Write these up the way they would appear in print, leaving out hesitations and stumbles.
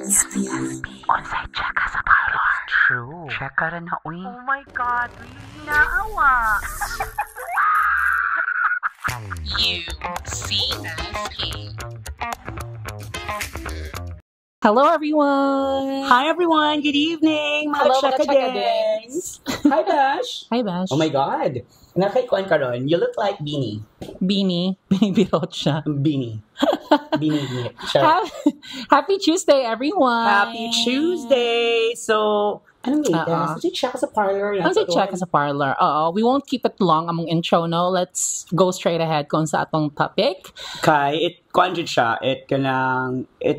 Onsay check ka sa parlor. True. Check ka rin na, uy. Oh my God, really naawa. UCSP. Hello, everyone. Hi, everyone. Good evening, mga Hello, mga Chekadens. Hi, Bash. Hi, Bash. Oh my God. Nakikuan ka ron. You look like Beanie. Beanie. Binibirot siya. Beanie. Beanie. Happy Tuesday, everyone. Happy Tuesday. So, anong latest? Kasi check sa parlor. Ang say check sa parlor. We won't keep it long among intro, no? Let's go straight ahead kung sa atong topic. Kay, it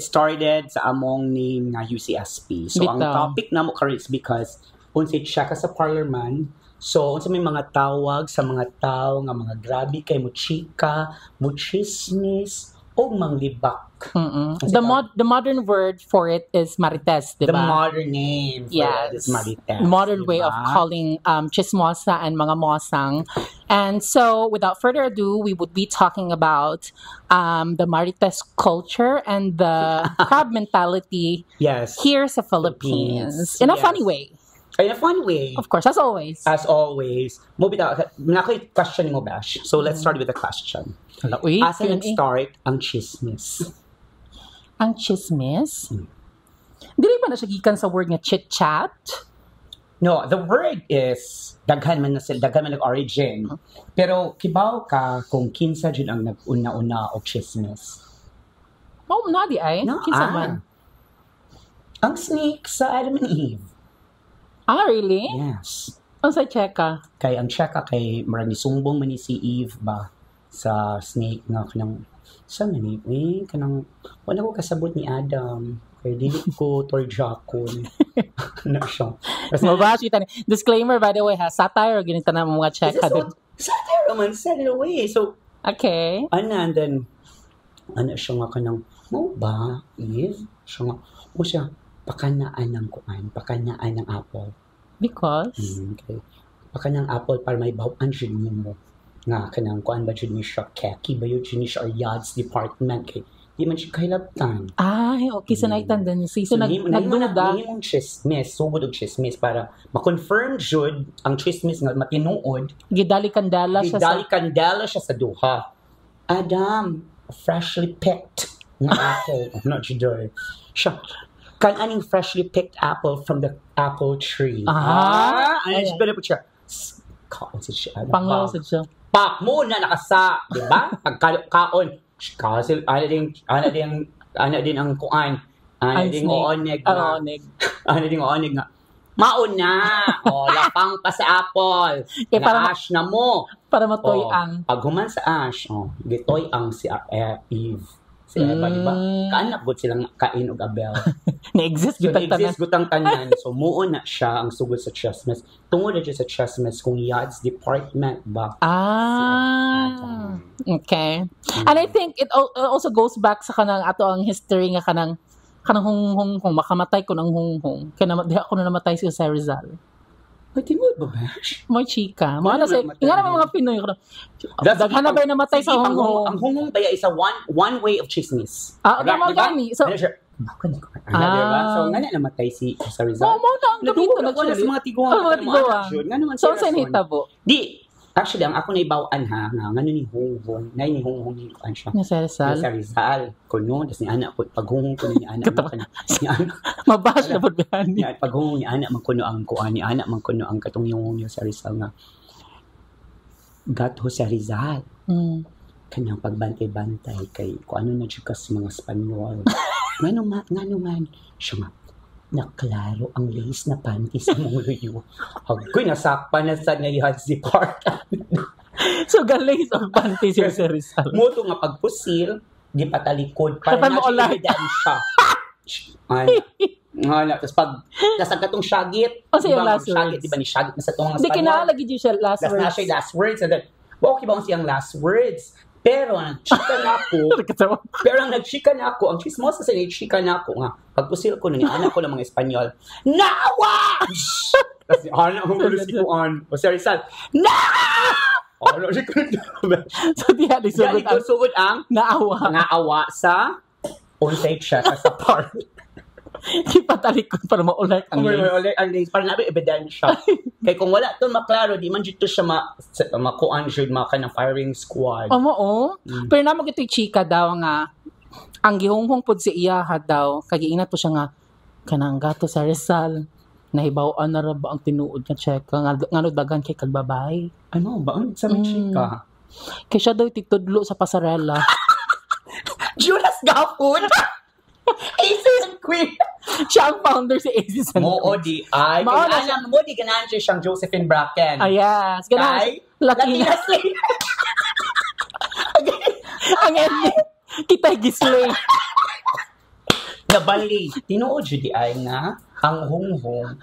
started sa among name na UCSP. So, ang topic na mo kari is because kung say check sa parlor man, so, sa may mga tawag sa mga tao nga mga grabe kay mo chika, mo chismis, o manglibak. The modern word for it is marites, diba? The modern name for it is marites. Modern diba? way of calling chismosa and mga mosang. And so, without further ado, we would be talking about the marites culture and the crab mentality here sa Philippines. In a funny way. In a fun way. Of course, as always. As always. Question mo, Bash. So, let's start with the question. Asa nag-start ang chismis? Ang chismis? Dili ba na siya gikan sa word nga chit-chat? No, the word is daghan man nag-origin. Pero kibaw ka kung kinsa dyan ang nag-una-una o chismis? Oh, nadi ay. Kinsa man? Ang snake sa Adam and Eve. Ah, really? Yes. Ang sa cheka? Kay ang cheka kay marami sumbong man ni si Eve ba sa snake nga kanang sa man ni kanang wala ko kasabot ni Adam kay dili ko torjakon. Na siya. Mabashi tani. Disclaimer by the way ha, satire ginita na mga cheka din. Satire man said it away. So okay. And then siya nga kanang mo ba Eve? Siya nga o siya pakanaan ng apple. Because? Okay. Pakanang apple para may bawaan dyan mo. Nga, kanang kuan ba dyan siya, keki ba yun dyan siya, or yads department, kay di man siya kahilaptan. Ay, okay, so naitan din. So, nagduda. Nahimong chismis, subod og chismis, para ma-confirm jud ang chismis nga matinuod. Gidali-kandala siya sa duha. Adam, freshly picked nga apple. I'm not sure. Siya, kan aning freshly picked apple from the apple tree. Ano siya pala po siya? Kaon siya. Panglaw siya. Pak mo na nakasa, di ba? Pagkaon. Kasi ana din ang kuan. Ana din ooneg. Ana din ooneg nga. Maon na. Lapang pa sa apple. Na-ash na mo. Para matoy ang. Pag human sa ash, gitoy ang si Eve. Si Eva, di ba? Kaanak gud silang Cain ug Abel. Na-exist gutang tanan. So, muon na siya ang sugod sa chismis. Tungod na siya sa chismis kung yads department ba. Okay. And I think it also goes back sa kanang ato ang history nga kanang hung makamatay ko ng hung. Kaya diha ko na namatay si Jose Rizal. Pati mo ba, Bash? May chika. Nga naman mga Pinoy ko na. Daghan na ba yung namatay sa hung-hung? Ang hung-hung ba isa one way of chismis. Diba? Gani. So, diba? So, nga na namatay si Jose Rizal. Mo na ang gamito na siya. Wala sa mga tiguan. So, sa hitabo? Actually, ang ako na ibawaan ha, nga ni Hong-Hong, ni Hong-Hong ni Kuan siya. Ni Rizal. Kuno, tas ni anak ko, pag-hung ko ni anak mo. Mabash na po bihan niya. Pag-hung ni anak man kuno ang Kuan, ni anak man kuno ang katong yung Jose Rizal nga. Gat Jose Rizal. Kanyang pagbantay-bantay kay kung ano na jikas mga Espanyol. Ngano man, siya nga. Naklaro ang lace na panties mong luyo. Agoy, nasakpan na sa ngayon si department. So, lace ang panties yung si Rizal. Muto nga pagpusil, di patalikod, para na siya. Tapos pag nasag ka tong shagit, yung last words? Shagit, di ba ni shagit na sa itong mga Espanyol? Di kinaalagi dyan siya last words. Na siya last words. And then, okay ba siyang last words? Pero nagchika na ako, ang chismosa sa nagchika na ako nga, pagpusil ko ni anak ko ng mga Espanyol, Nawa! Kasi anak ko si Juan, o si Rizal, Nawa! So, diya, sugod ang naawa sa unsay check sa part. Ipatalikod para maulat ang lace. Ulit ang lace para nabi ebidensya. Kay kung wala to maklaro, di man dito siya makuan jud maka ng firing squad. Oo. Pero namo gito'y chika daw nga ang gihunghong pod si iyaha daw kagiinat to siya nga kanang gato sa Rizal nahibaw-an na ra ba ang tinuod nga cheka ngano dagan kay kagbabay. Ano ba ang sa chika? Kay siya daw titudlo sa pasarela. Julas Gapon. Asian Queen. Siya ang founder si Aces and Mo di ay Mao na kaya mo di ganahan siya siyang Josephine Bracken. yes. Ganun. Kay Latina. Latina Slay. Ang ending. Kita'y gislay. Nabali. Tinuod jud di ay nga ang hunghong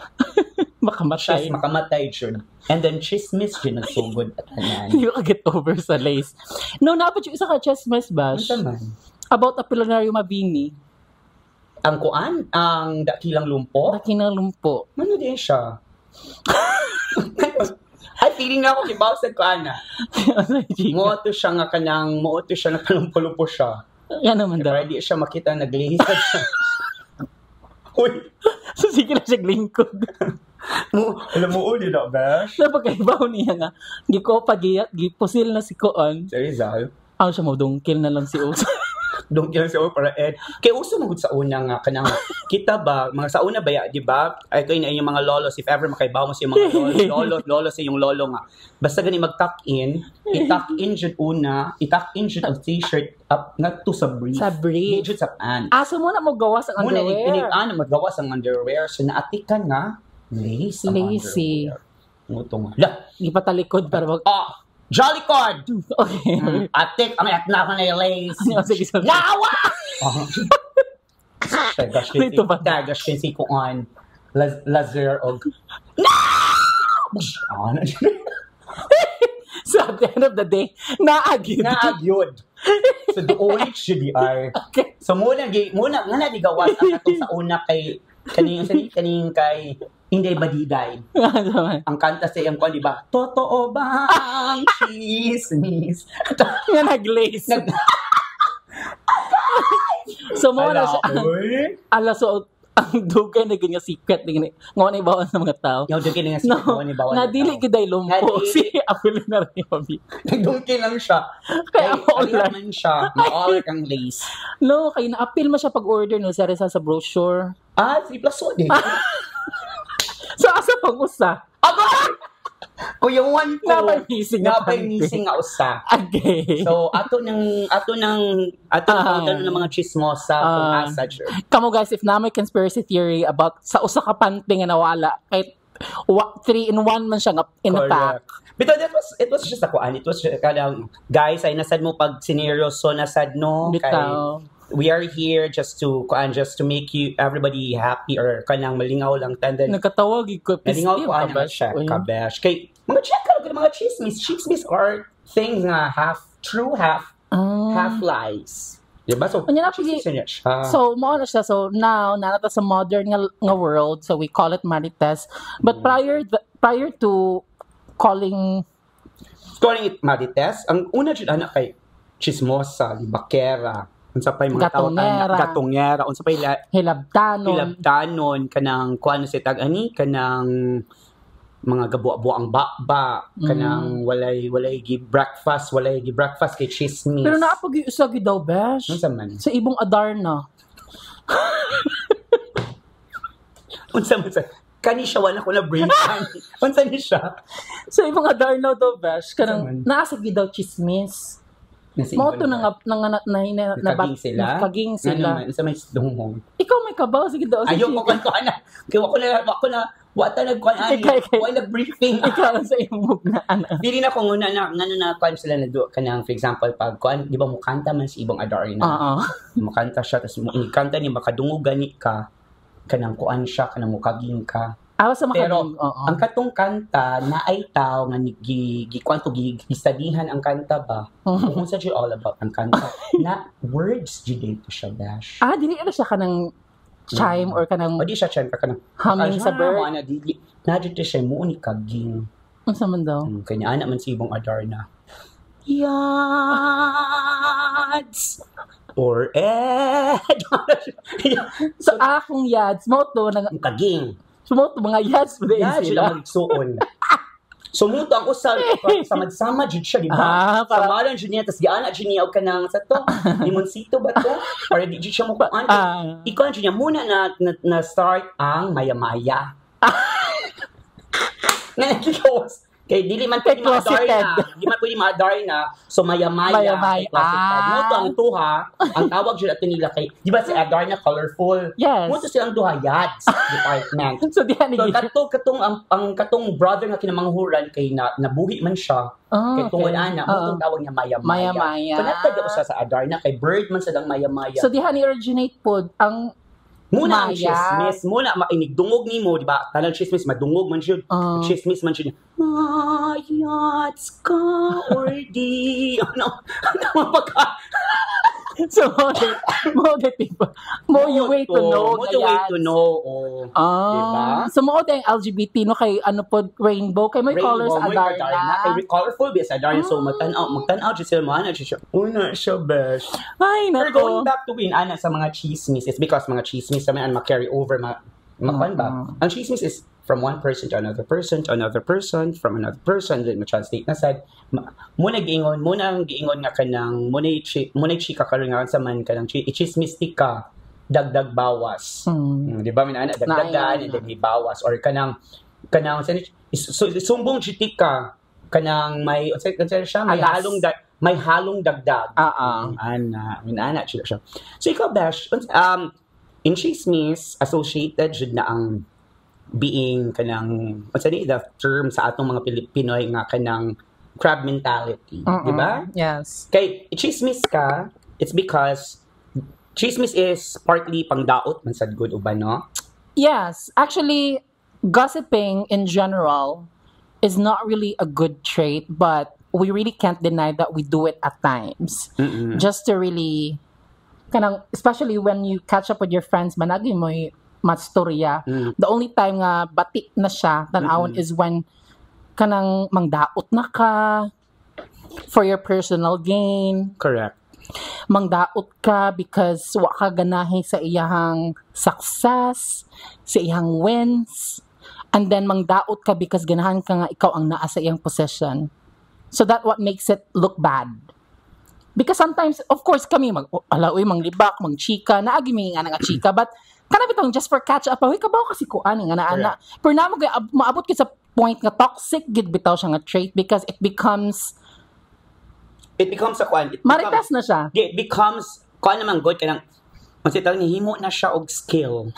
Makamatay. makamatay jud. And then chismis jud nagsugod at tanan. Hindi ko get over sa lace. No, napad yung isa ka chismis bash. Ano man? About Apolinario Mabini. Ang kuan, ang dakilang lumpo. Nakinalumpo. Ano din siya? Ay, feeling na ako kibawsad ko, Ana. Mooto siya nga kanang, mooto siya na kalumpo-lumpo siya. Yan naman daw. Kaya di siya makita, naglihisad siya. Uy! So, sige na siya lingkod. Alam mo, uli na, Besh? Napagkaibaw niya nga. Giko pagiyat, gipusil na si Koon. Si Rizal. Ano siya mo, dungkil na lang si Uso. Doon kaya siya para Ed. Kaya uso magud sa una nga kanang kita ba mga sa una ba di ba? Ay kayo na inyong mga lolos if ever makaibaw mo sa yung mga lolo sa yung lolo nga. Basta gani mag-tuck in, i-tuck in jud una, i-tuck in jud ang t-shirt up nga to sa brief. Sa brief. Di jud sa pants. Aso mo na mo gawas ang Muna underwear. magawas ang underwear so naatikan nga lace ang Lacy. underwear. Muto nga. La, Gipatalikod para mag... Jolly Card! Okay. Atik, ang na ako na yung lace. Sige, sige. Nawa! Tagash Dito ba? kasi ko on laser og no! So at the end of the day, naagyod. Naagyod. So doon should be are. Okay. So muna nga nadigawas ang atong sa una kay kaning kay Inday Badiday. Ang kanta sa iyang kwan, di ba? Totoo ba ang chismis? Nga nag-lace. So mo na siya. Ala, so ang dugay na ganyan secret nga na ibawan ng mga tao. Yung dugay na nga secret No, ni bawal. nadili kiday lumpo si Apolinario Mabini. Nagdungki lang siya. Kaya Kay ako alert man siya. Ma-alert kang lace. No, kaya na-appeal mo siya pag-order no sa Rizal sa brochure. 3 plus 1 eh. So asa pang usa? Aba! Kuya Juan ko. Napay missing nga Napay panty. missing nga usa. Okay. So, ato ng mga chismosa kung asa dyan. Kamo guys, if na may conspiracy theory about sa usa ka panty nga nawala, kahit 3-in-1 man siya nga in a pack. Because it was just ako, it was just, guys, ay nasad mo pag sineryoso nasad no. Bitaw. We are here just to make you everybody happy or kanang malingaw lang tandan. Nagkatawag ko Malingaw ko ana siya kabash. Kay mga check ka mga chismis are things nga half true half lies. Diba? So, so mo na siya. So now nanata sa modern nga world, so we call it marites. But prior to calling it marites, ang una jud ana kay chismosa, bakera, unsa pay mga tawag gatongera, unsa pay hilabtanon kanang kuan sa tag-ani kanang mga gabuo-buo ang bakba kanang walay breakfast kay chismis. Pero naapag usagi daw besh. Unsa man? Sa ibong Adarna. Unsa kani siya wala ko na brinkan. Unsa ni siya? Sa ibong Adarna daw besh kanang naasagi daw chismis. Mo to nagkaging sila. Sa may dunghong. Ikaw may kabaw sige daw. Ayoko ko ana. Kaya ako na wata nagkuan ani. Wala briefing. Ikaw sa imong na ana. Dili na ko nguna na ngano na kuan sila na do kanang for example pag kuan di ba mo kanta man si ibong Adarna. Mo kanta siya tas mo kanta ni makadungog gani ka kanang kuan siya kanang mukaging ka. Pero ang katong kanta na ay tao nga gistudihan ang kanta ba? Kung sa all about ang kanta na words dito siya dash. Dili na siya kanang chime or kanang di siya chime kanang humming sa bird. Na dito siya mo ni kaging. Unsa man daw? Kanya ana man si ibong Adarna. Yads. Or, So, akong yads, mo to, ang kaging. mga yads mo din Yan, sila. sila magsuon. Sumuto ang usal, sama-sama dyan siya, di ba? Samaran dyan niya, tapos giana dyan niya, o ka nang, sa to, limoncito ba to? Para di dyan siya mukuan. Ikaw dyan niya, muna na start ang maya-maya. Nakikikawas. Kaya dili man pwede ma-adar na. So maya-maya. Moto ang tuha, ang tawag dyan ato nila kay, di ba si adar na colorful? Yes. Moto silang duha yads department. So, ang katong brother nga kinamanghuran kay nabuhi man siya. Kay tungod ana, mo tawag niya maya-maya. Maya-maya. Connected ako sa adar na kay bird man sa maya-maya. So, diha ni-originate po ang muna ang Maya. chismis, muna mainig dungog nimo, di ba? Tanang chismis madungog man siya. Chismis man siya. Mayats ka or di ano mapaka. So, you wait to know. Mo the way to know. Diba? So, mo yung LGBT, no, kay ano po, rainbow, kay may colors Adarna. Kay colorful bis Adarna. So, magtanaw siya sila, mahana siya. Una siya, besh. Ay, Pero going nako. back to ana sa mga chismis, it's because mga chismis sa mga carry over, makuan ba? Ang chismis is from one person to another person, to another person, from another person, then ma-translate na sad. Muna ang giingon nga kanang, muna chika karingan sa man kanang, i-chismistic ka, dagdag bawas. Di ba, minana, dagdagan, and then may bawas. Or kanang, sumbong chitik ka, kanang may, siya, may halong dagdag. Minana, siya. So, ikaw, Bash, in chismis, associated jud na ang being kanang the term sa atong mga Pinoy nga kanang crab mentality, di ba? Yes. Kay chismis ka, it's because chismis is partly pangdaot man sad good uban, no? Yes. Actually, gossiping in general is not really a good trait, but we really can't deny that we do it at times. Just to really kanang, especially when you catch up with your friends, managi mo matstorya. The only time nga bati na siya tanawon is when kanang mangdaot na ka for your personal gain. Correct. Mangdaot ka because wa ka ganahi sa iyahang success, sa iyang wins, and then mangdaot ka because ganahan ka nga ikaw ang naa sa iyang possession. So that what makes it look bad. Because sometimes, of course, kami manglibak, mangchika, naagi mi nga nga chika, but kana bitong just for catch up, kabaw kasi kuan nga ana. Pero namo kay maabot kay sa point nga toxic gid bitaw siya nga trait because it becomes a kwan. Marites na siya. It becomes kuan naman good kanang masitaw ni himo na siya og skill.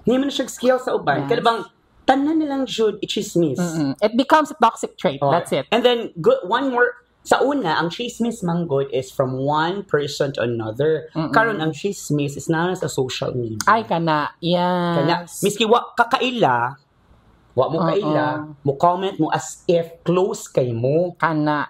Himo na siya og skill sa uban. Kada bang tanan nilang jud i-chismis. It becomes a toxic trait. That's it. And then one more. Sa una, ang chismis man good is from one person to another. Karon ang chismis is na sa social media. Ay, kana. Yes. Kana. Miski wa mo kaila, mo comment mo as if close kay mo. Kana.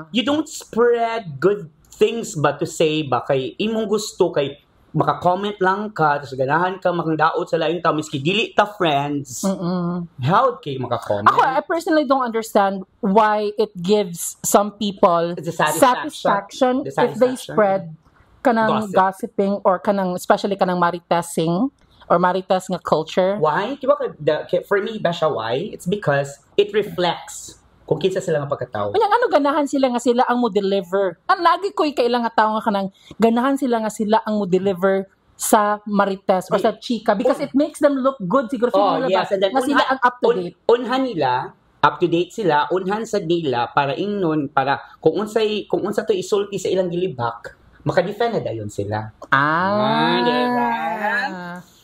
You don't spread good things ba to say ba kay imong gusto kay maka-comment lang ka, tapos ganahan ka makangdaot sa laing tao, miski dili ta friends. How kay maka-comment? I personally don't understand why it gives some people satisfaction if they spread kanang gossiping or kanang, especially kanang maritesing or marites nga culture. Why? For me, Basha, why? It's because it reflects kung kinsa sila nga pagkatao. Ano ganahan sila nga sila ang mo deliver. Ang lagi ko'y kailang nga tao nga kanang ganahan sila nga sila ang mo deliver sa marites or sa chika because it makes them look good siguro yes, and then sila ang up to date. Unhan nila, up to date sila, unhan sa nila para ingnon para kung unsa to isulti sa ilang gilibak, maka-defend na dayon sila.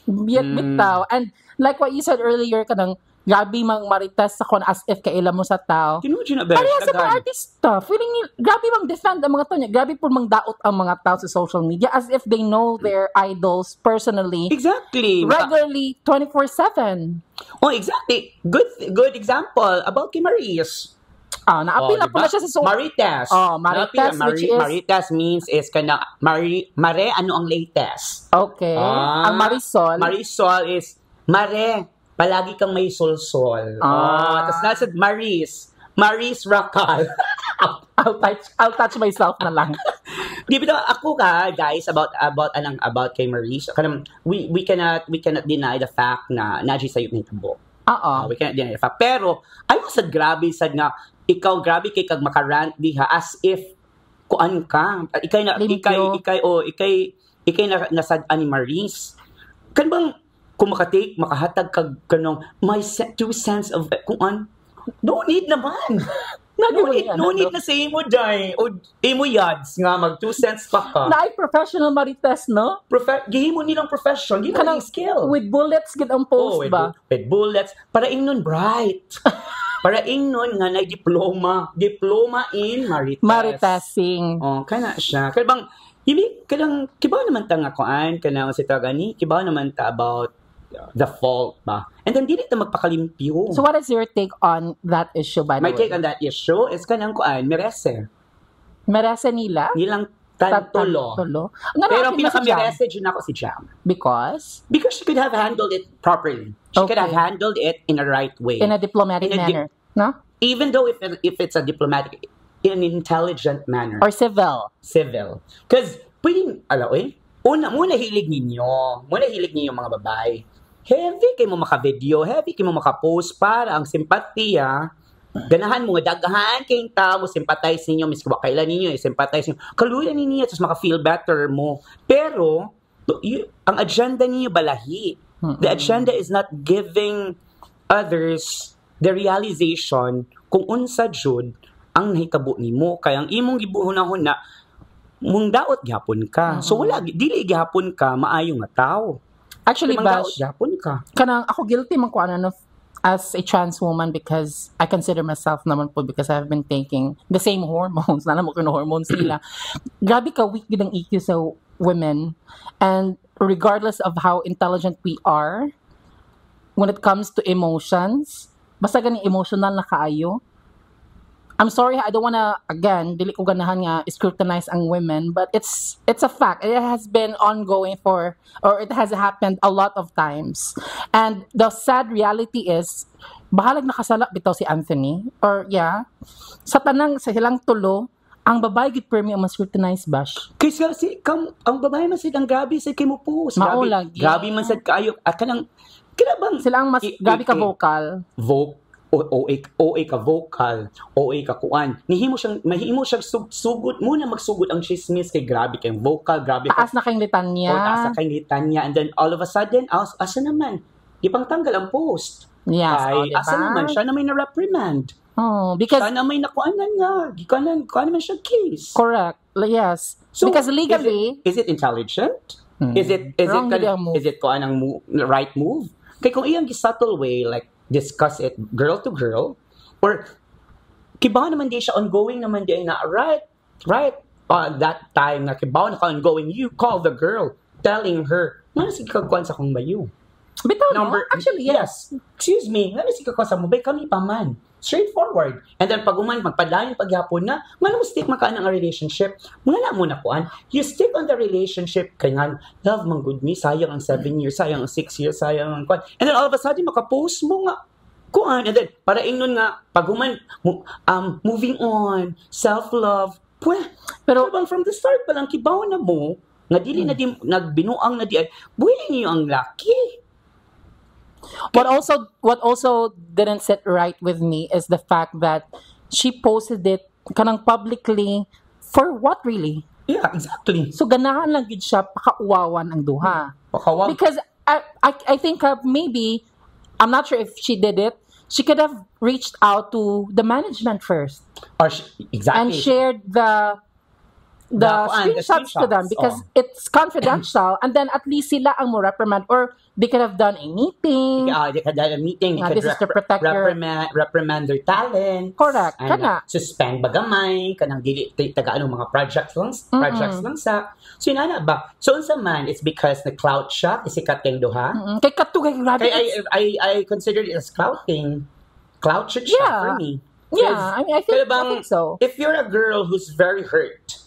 Diba? Bitaw. And like what you said earlier kanang grabe mang marites sa kon as if kaila mo sa tao. Parehas sa mga artista. Feeling ni grabe mang defend ang mga to niya. Grabe po mang daot ang mga tao sa social media as if they know their idols personally. Exactly. Regularly, 24/7. Oh, exactly. Good example about kay Maris. Naapil na po na siya sa Marites. Marites, which is... Marites means is kana mare, ano ang latest? Okay. Ang Marisol. Marisol is mare. Palagi kang may solsol. Tapos nasa Maris Racal. I'll touch myself na lang. Di ba ako guys about kay Maurice. We cannot deny the fact na naji sayo ni tabo. We cannot deny the fact. Pero ayaw sad grabe sad nga ikaw grabe kay kag makarant diha as if kuan ka. Ikay nasad ani Maurice. Kan bang kung makahatag kag kanong my 2 cents of kuan. No need naman. No need na sa imo day o imo yads nga mag 2 cents pa ka. Na ay professional marites, no? Gihimo nilang profession, gihimo nilang skill. With bullets gid ang post ba? With bullets para ingnon bright. Para ingnon nga na diploma in marites. Maritesing. Kana siya. Kaya bang kibaw naman ta nga kuan kana si tagani, kibaw naman ta about the fault ba. And then dili ta magpakalimpyo. So what is your take on that issue by the way? My take on that issue is kanang kuan merese nila nilang tantulo. Pero ang pinaka-merese dyan ako si Jam. Because she could have handled it properly. She could have handled it in a right way. In a diplomatic manner. No? Even though if it's a diplomatic, in an intelligent manner. Or civil. Because pwedeng, muna hilig ninyo mga babae. Heavy kayo mo maka-video, heavy kayo mo maka-post para ang simpatiya, ganahan mo, dagahan kayong tao, sympathize ninyo, miski kailan ninyo, sympathize ninyo, kaluyan ninyo, tapos maka-feel better mo. Pero, ang agenda ninyo balahi. The agenda is not giving others the realization kung unsa jud ang nahitabo nimo. Kaya ang imong gibuhon na mong daot gyapon ka. So wala dili gyapon ka maayo nga tao. Actually, Bash, gyapon ka. Kanang ako guilty man ko as a trans woman because I consider myself naman po because I've been taking the same hormones. Nala mo kuno hormones nila. Grabe ka weak gid ang EQ sa women, and regardless of how intelligent we are when it comes to emotions, basta gani emotional na kaayo. I'm sorry, I don't wanna, again, dili ko ganahan nga scrutinize ang women, but it's a fact. It has been ongoing it has happened a lot of times. And the sad reality is, bahalag nakasala bitaw si Anthony, sa silang tulo, ang babae gid permi ang scrutinize Bash. Kasi ang babae man sad ang grabe sa kay mo post. Grabe man sad kaayo. Kanang sila ang mas grabe ka vocal. OA ka vocal, OA ka kuan. Mahimo siyang sugod muna magsugod ang chismis kay grabe kay vocal, grabe taas na kayong litanya. And then all of a sudden, asa naman? Ipangtanggal ang post. Yes, diba? Asa naman? Siya na may na-reprimand. Because siya na may nakuanan nga. Gikanan naman siya case. Correct. Yes. So, because legally, is it intelligent? Is it kuan ang right move? Kay kung iyang subtle way like discuss it girl to girl, or kibaw naman di siya ongoing naman di na right that time na kibaw na ka ongoing, you call the girl telling her nga sige kagkuan sa kong bayu bitaw actually yes. Excuse me, nga sige kagkuan sa mo bay kami pa man straightforward. And then pag magpadayon pagyapon na nga mo stick makaan ang relationship nga na muna kuan, you stick on the relationship kay nga love man good me, sayang ang 7 years, sayang ang 6 years, sayang ang kuan, and then all of a sudden makapost mo nga kuan, and then para ingnon nga pag moving on, self-love pero bang from the start pa lang kibaw na mo nga dili na di nagbinuang na di buhay niyo ang laki. What also didn't sit right with me is the fact that she posted it kanang publicly for what really? Yeah, exactly. So ganahan lang gid siya pakauwawan ang duha. Because I think maybe, I'm not sure if she did it, she could have reached out to the management first. Exactly. And shared the screenshots to them because it's confidential, and then at least sila ang mo reprimand, or they could have done a meeting. They could have done a meeting. This is to protect reprimand their talent. Correct. And suspend bagamay kanang dili taga mga projects lang sa. So inana ba? So unsa man, it's because the clout siya isikat kay duha. Kay katu kay grabe. I consider it as clouting. Clout should siya for me. Yeah, I mean, I think so. If you're a girl who's very hurt,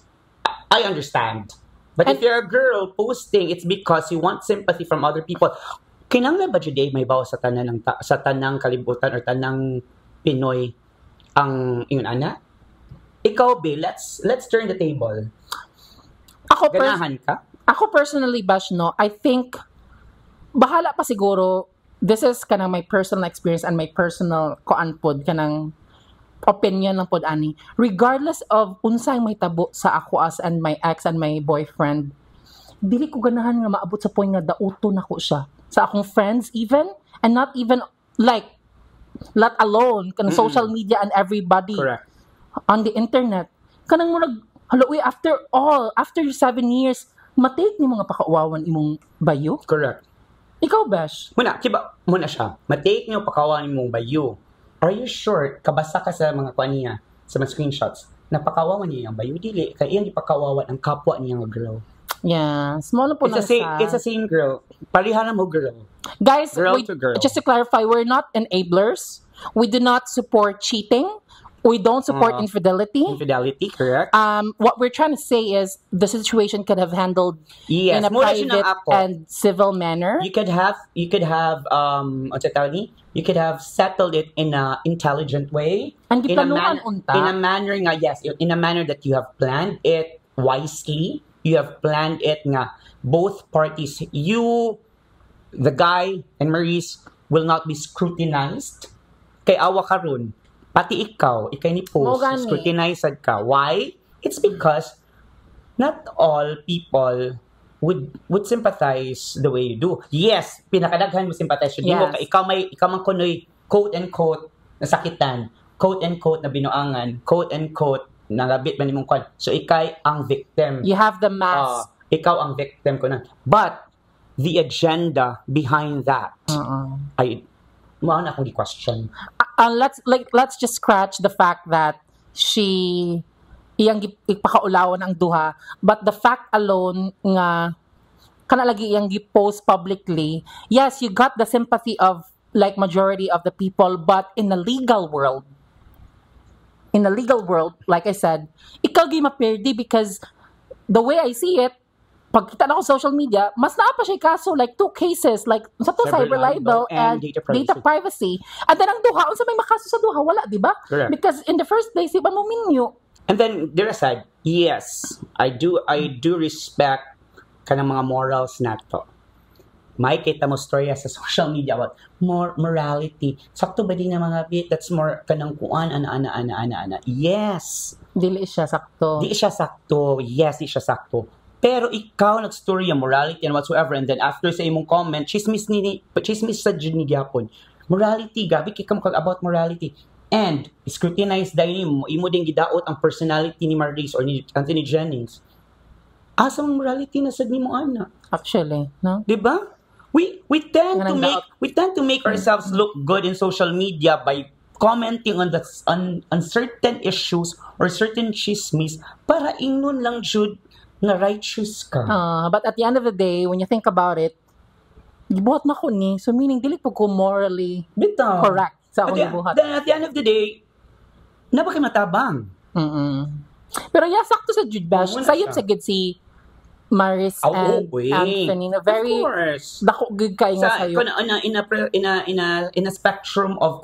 I understand. But if you're a girl posting, it's because you want sympathy from other people. Kinanglan ba today may bawas sa tanang kalibutan or tanang Pinoy ang ingon ana? Ikaw, let's turn the table. Ganahan ka? Ako personally, Bash, no, I think, bahala pa siguro, this is kanang my personal experience and my personal koanpod, kanang opinion lang pod ani. Regardless of unsay may tabo sa ako as and my ex and my boyfriend, dili ko ganahan nga maabot sa point nga dauto na ko siya. Sa akong friends even, and not even, like, let alone, kanang social media and everybody. Correct. On the internet. Kanang mo after 7 years, matake ni mga pakauwawan imong bayo? Correct. Ikaw, Besh? Muna siya. Matake niyo pakawan mong bayo. Are you sure, kabasa ka sa mga kuha niya, sa mga screenshots, napakawawan niya yung bayo? Dili, kaya iyang ipakawawan ang kapwa niya nga girl. Yeah, small po lang siya. It's the same girl. Parihan mo girl. Guys, girl to girl. Just to clarify, we're not enablers. We do not support cheating. We don't support infidelity. Infidelity, correct. What we're trying to say is the situation could have handled in a private and civil manner. You could have what's it tawag ni? You could have settled it in a intelligent way. And in a manner nga, yes, in a manner that you have planned it wisely. You have planned it nga both parties, you, the guy, and Maurice will not be scrutinized. Kay awa karon. Pati ikaw ni post, scrutinized ka. Why? It's because not all people would sympathize the way you do. Yes, pinakadaghan mo sympathize. Yes. Mo, ikaw man kunoy, quote and quote, nasakitan, quote and quote, na binuangan, quote and quote, nangabit man nimong kwan. So, ikay ang victim. You have the mask. Ikaw ang victim ko na. But, the agenda behind that, ay, mauna akong i-question. Let's just scratch the fact that iyang ipakaulawan ang duha, but the fact alone nga kana lagi iyang gi-post publicly, yes, you got the sympathy of like majority of the people, but in the legal world, like I said, ikaw gi mapirdi because the way I see it, pag kita na ko social media, mas naa pa siya kaso, like 2 cases, like sa to cyber libel and data privacy. And then ang duha, unsa may makaso sa duha, wala, di ba? Because in the first place, iba mo minyo. And then, there aside, yes, I do respect kanang mga morals nato. May kita mo storya sa social media about more morality. Sakto ba din na mga bit? That's more kanang kuan, ana. Yes. Dili siya sakto. Yes, di siya sakto. Pero ikaw nag-story yung morality and whatsoever, and then after sa imong comment, chismis sa Juni gyapon. Morality, gabi kay kamukag about morality. And scrutinize dahil imo din gidaot ang personality ni Maurice or ni Anthony Jennings. Asang morality na sad nimo ana? Actually, no? Di ba? We tend to make ourselves look good in social media by commenting on certain issues or certain chismis para ingnon lang jud na righteous ka. But at the end of the day, when you think about it, gibuhat na ko ni. So meaning, dili po ko morally correct sa akong gibuhat. At the end of the day, nabaki matabang. Pero yeah, sakto sa Jude Bash. Sayop sa gid si Maris and Anthony. Very, dako gid kayo nga sayo. In a spectrum of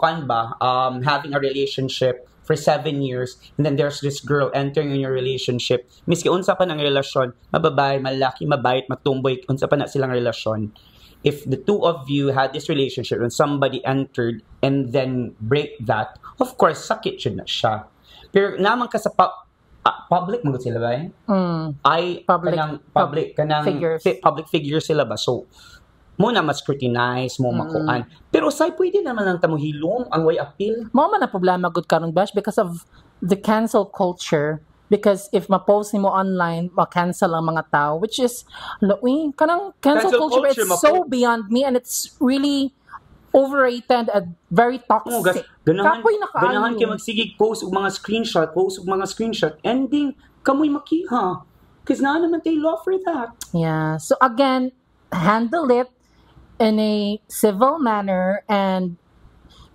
having a relationship for 7 years, and then there's this girl entering in your relationship. Miski unsa pa ng relasyon, mababay, malaki, mabait, matumboy, unsa pa na silang relasyon. If the two of you had this relationship and somebody entered and then break that, of course, sakit yun na siya. Pero naman ka sa public, magod sila ba eh? Public figures sila ba? So, muna mas-scrutinize mo makuan. Pero say pwede naman lang tamo hilom ang way appeal. Mo man na problema gud karon Bash because of the cancel culture. Because if ma-post nimo online, ma-cancel ang mga tao, which is kanang cancel culture it's so beyond me and it's really overrated and very toxic. Ganahan kayo magsigig post og mga screenshot, ending kamoy makiha. Because na naman tayo law for that. Yeah. So again, handle it in a civil manner and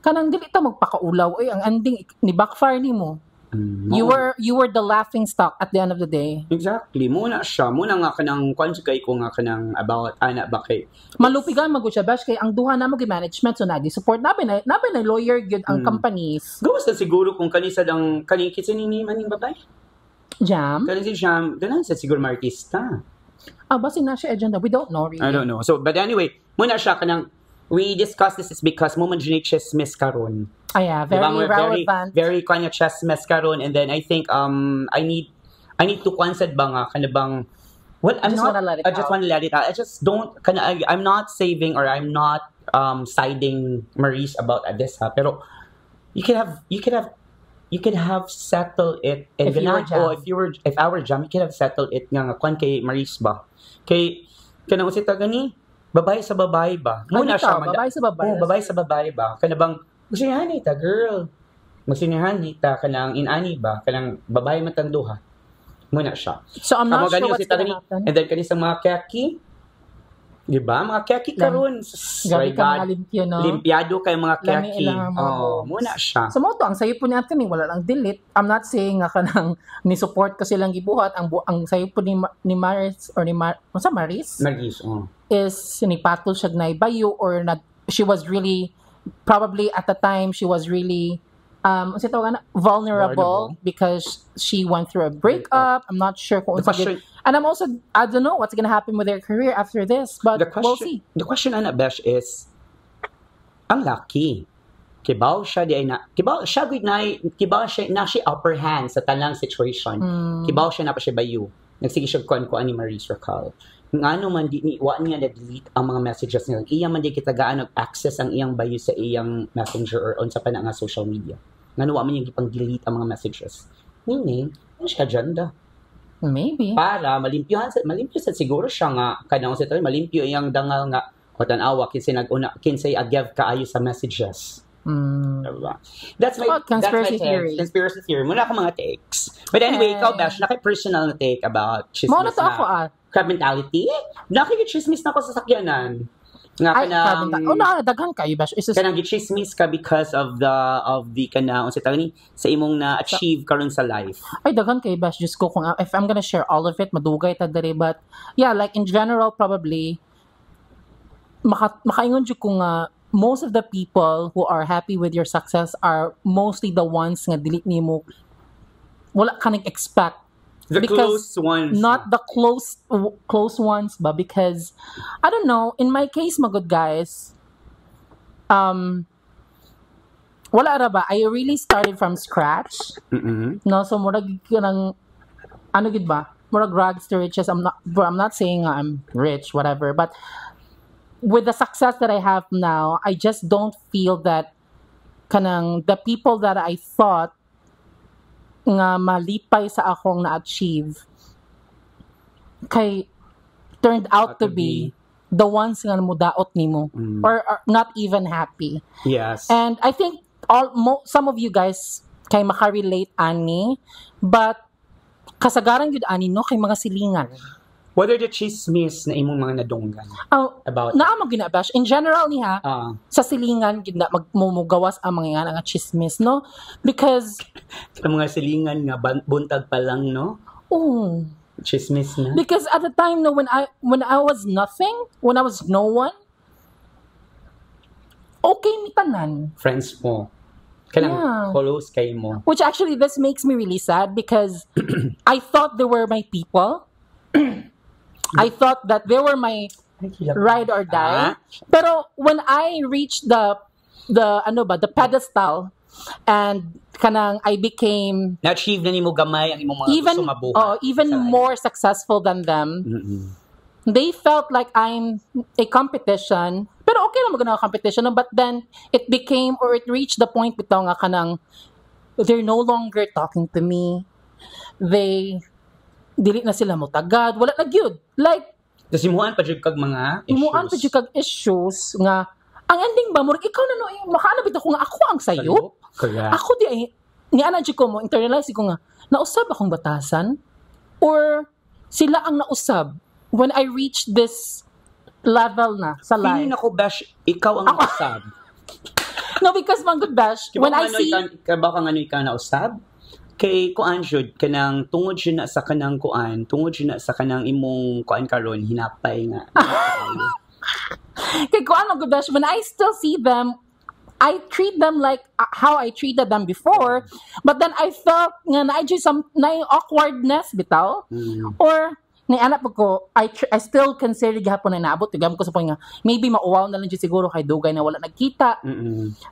kanang dili ta magpakaulaw ang ending ni backfire nimo. You were the laughing stock at the end of the day. Exactly. Muna nga kanang kay ko nga kanang about ana ba kay malupigan magud siya Bash kay ang duha na mo gi management so nagi support nabi na lawyer gyud ang companies. Gusto siguro kung kanisad ang kaning kitsa ni maning babay. Jam? Kanang si Jam, ganun sa siguro mga artista. Basi na siya agenda. We don't know really. I don't know. So, but anyway, muna siya kanang, we discussed this is because mo man dyan chismis karon. Yeah, very Diba? relevant. Very kanya chismis karon, and then I think I need to kwansad ba nga kanabang. Well, I just want to let it out. I just don't. I'm not saving or I'm not siding Maurice about this. Ha? Pero you could have settled it. And If I were Jam, you could have settled it nga kwan kay Maurice ba. Kay kanang usita gani. Babae sa babae ba? Muna siya. Babae sa babae. Oh, babae sa babae ba? Kanabang, magsinihan ta, girl. Magsinihan ta, kanang inani ba? Kanang babae matanduha. Muna siya. So, I'm not sure what's gonna happen. And then, kanisang mga keki, di ba? Mga keki karon. Gabi ka mga limpyo, no? Limpiado kayo mga Lami keki. ilang Muna siya. So, mo to, ang sayo po natin, wala lang delete. I'm not saying nga kanang ni-support ko silang gibuhat. Ang sayo po ni Maris, or ni Maris? Maris, is sinipatol siya na ibayo or she was really, probably at the time, she was really, vulnerable because she went through a breakup. I'm not sure kung and I don't know what's gonna happen with her career after this, but we'll see. The question, Ana Besh, is, ang laki, kibaw siya na siya upper hand sa tanang situation. Kibaw siya na pa siya bayo. Nagsige siya kuan ni Maurice Racal. Ngano man wa niya na-delete ang mga messages niya. Iya man di kita gaan access ang iyang bayo sa iyang messenger or on sa pa nga social media. Ngano wa man niya gipang-delete ang mga messages. Meaning, ano siya agenda? Maybe. Para malimpyo sa siguro siya nga kanang sa malimpyo iyang dangal nga o tanawa kinsay agyav kaayo sa messages. Diba? That's my conspiracy theory. Conspiracy theory. Muna ako mga takes. But anyway, ikaw, Besh, personal na take about chismis Muna to ako, crab mentality. Nakikichismis na ako sa sakyanan. Nga kanang... daghan kayo, Besh. Kanang gichismis ka because of the kanang sa imong na-achieve karon sa life. Ay, daghan kayo, Besh. Just ko kung if I'm gonna share all of it, madugay ta dere. But, yeah, like in general, probably, makaingon dyan kung most of the people who are happy with your success are mostly the ones nga dili nimo wala ka nag-expect. The close ones. Not the close ones, but because, I don't know, in my case, my good guys, wala ra ba, I really started from scratch. No, so murag kanang, ano gid ba? Murag rags to riches. I'm not saying I'm rich, whatever, but with the success that I have now, I just don't feel that kanang the people that I thought nga malipay sa akong na-achieve kay turned out to be the ones nga mudaot nimo or not even happy. Yes. And I think some of you guys kay makarelate ani, but kasagaran gyud ani no kay mga silingan. What are the chismis na imong mga nadunggan about? Naamang ginabash. In general niya, sa silingan, magmumugawas ang mga chismis, no? Because... Sa mga silingan nga, buntag pa lang, no? Oo. Chismis na. Because at the time, no, when I was nothing, when I was no one, okay ni tanan. Friends mo. Kanang close kay mo. Which actually, this makes me really sad because I thought they were my people. I thought that they were my ride or die. Pero when I reached the pedestal and kanang I became na-achieve na nimo gamay ang imong mga gusto mabuhat. Even more successful than them. They felt like I'm a competition. Pero okay lang magana competition, but then it reached the point bitaw nga kanang they're no longer talking to me. Dili na sila mo tagad, wala na gyud. Like himuan pa jud kag mga issues. Himuan pa jud kag issues nga ang ending ba murag ikaw na no makaano bitaw ko nga ako ang sayo. Ako di ni ana jud ko mo internalize ko nga nausab akong batasan or sila ang nausab when I reached this level na sa life. Feeling ako Besh ikaw ang nausab. No, because man good Besh when I see baka nga ikaw nausab kay kuan jud kanang tungod jud na sa kanang imong kuan karon hinapay nga. Kay kuan ang godash when I still see them I treat them like how I treated them before, but then I felt nga na just some na yung awkwardness bitaw, or ni anak ko I still consider gihapon na naabot tigam ko sa point nga maybe mauwaw na lang dyan siguro kay dugay na wala nagkita.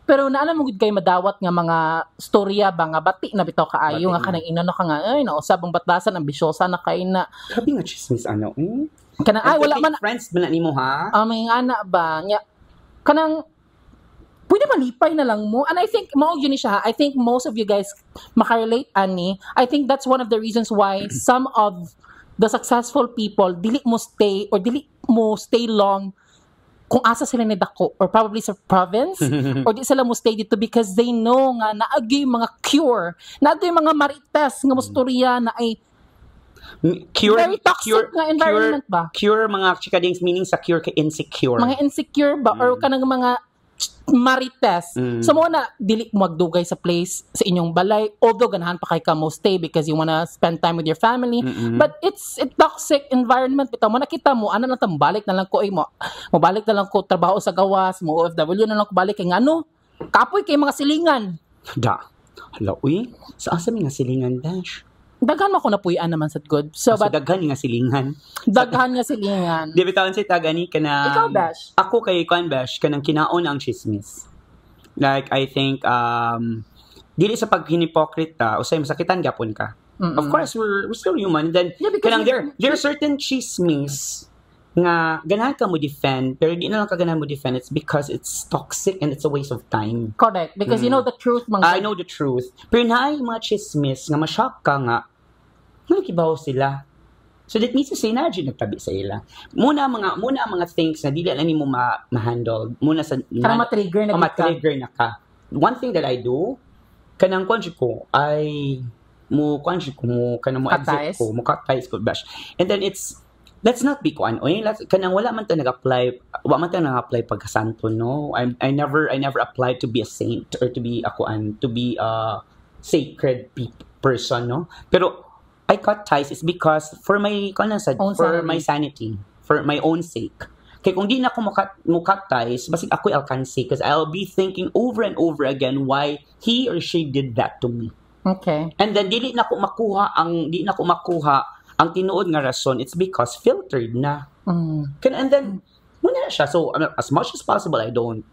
Pero naalam mo gud kay madawat nga mga storya ba nga bati na bitaw kaayo nga kanang inano ka nga ay nausab ang batasan ambisyosa na kay na Grabe nga chismis ano. kanang ay wala man friends ba na nimo ha? may anak ba nya kanang pwede malipay na lang mo. And I think, I think most of you guys makarelate, ani. I think that's one of the reasons why some of the successful people, dili mo stay long kung asa sila ni dako or probably sa province or di sila mo stay dito because they know nga naagi mga cure, naagi mga marites nga musturya na ay very toxic nga environment ba? Cure mga chikadings meaning sa cure ka insecure. Mga insecure ba or kanang mga marites. So mo na dili mo magdugay sa place sa inyong balay although ganahan pa kay ka mo stay because you wanna spend time with your family but it's a toxic environment bitaw mo nakita mo ana na tambalik na lang ko mo balik na lang ko trabaho sa gawas mo OFW na lang ko balik kay ngano kapoy kay mga silingan hala uy sa asa mi nga silingan dash daghan mo ko napuy-an naman sa good so but daghan nga silingan di bitawan sa tagani kana ikaw Bash ako kay Kwan Bash kanang kinaon ang chismis like I think dili sa paghinhipokrita usay masakitan gyapon ka of course we're still human and then kanang there are certain chismis nga ganahan ka mo defend pero di na lang ka ganahan mo defend it's because it's toxic and it's a waste of time correct because you know the truth I know the truth pero naay mga chismis nga ma-shock ka nga nakibaw sila. So that means to say na dyan nagtabi sa ila. Muna mga things na dili na nimo ma-handle. Muna sa ma-trigger na ka. One thing that I do kanang konji ko ay mo exit ko, mo cut ties ko bash. And then let's not be kuan oy kanang wala man ta nag-apply pagkasanto no. I never applied to be a saint or to be a sacred person no. Pero I cut ties is because for my sanity, for my own sake. Kaya kung di na ako cut ties, basig ako'y alkansi because I'll be thinking over and over again why he or she did that to me. Okay. And then di na ako makuha ang tinuod nga rason. It's because filtered na. And then muna na siya. So as much as possible, I don't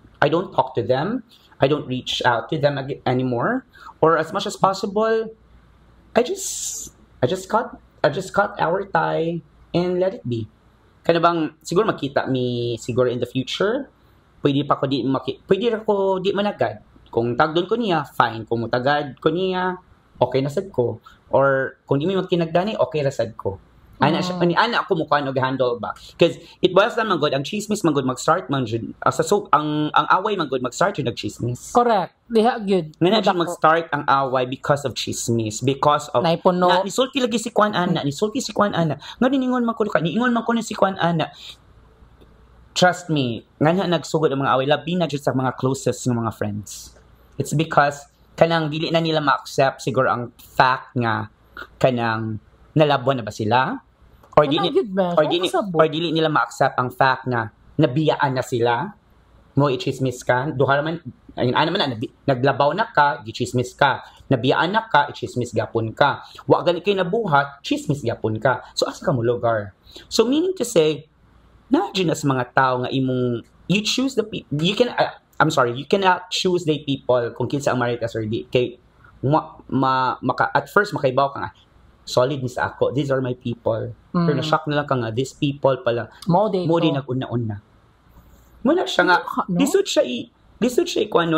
talk to them. I don't reach out to them anymore. Or as much as possible, I just cut our tie and let it be. Kaya bang siguro makita mi siguro in the future, pwede ko di managad. Kung tagdon ko niya, fine. Kung mutagad ko niya, okay na sad ko. Or kung di mi magkinagdani, okay ra sad ko. Ana ako mo kano handle ba? Because it boils down man good ang chismis man good mag-start man jud. Ang away man good mag-start jud nag-chismis. Correct. Diha gyud. Nga jud mag-start ang away because of chismis, because of na nisulti lagi si Kwan ana. Nga ningon man ko niingon man ko ni si Kwan ana. Trust me, nga nagsugod ang mga away labi na jud sa mga closest ng mga friends. It's because kanang dili na nila ma-accept siguro ang fact nga kanang nalabon na ba sila? Or dili nila ma-accept ang fact na nabiyaan na sila mo i-chismis ka duha man naglabaw na ka gi-chismis ka nabiyaan na ka i-chismis gapon ka wa gani kay nabuhat chismis gapon ka so asa ka mo lugar so meaning to say na sa mga tao nga imong you choose the you cannot choose the people kung kinsa ang marites or di kay at first makaibaw ka nga solid ni sa ako. These are my people. Pero na-shock na lang ka nga, these people pala, mo din nag-una-una. Muna siya nga, lisod siya ikuan,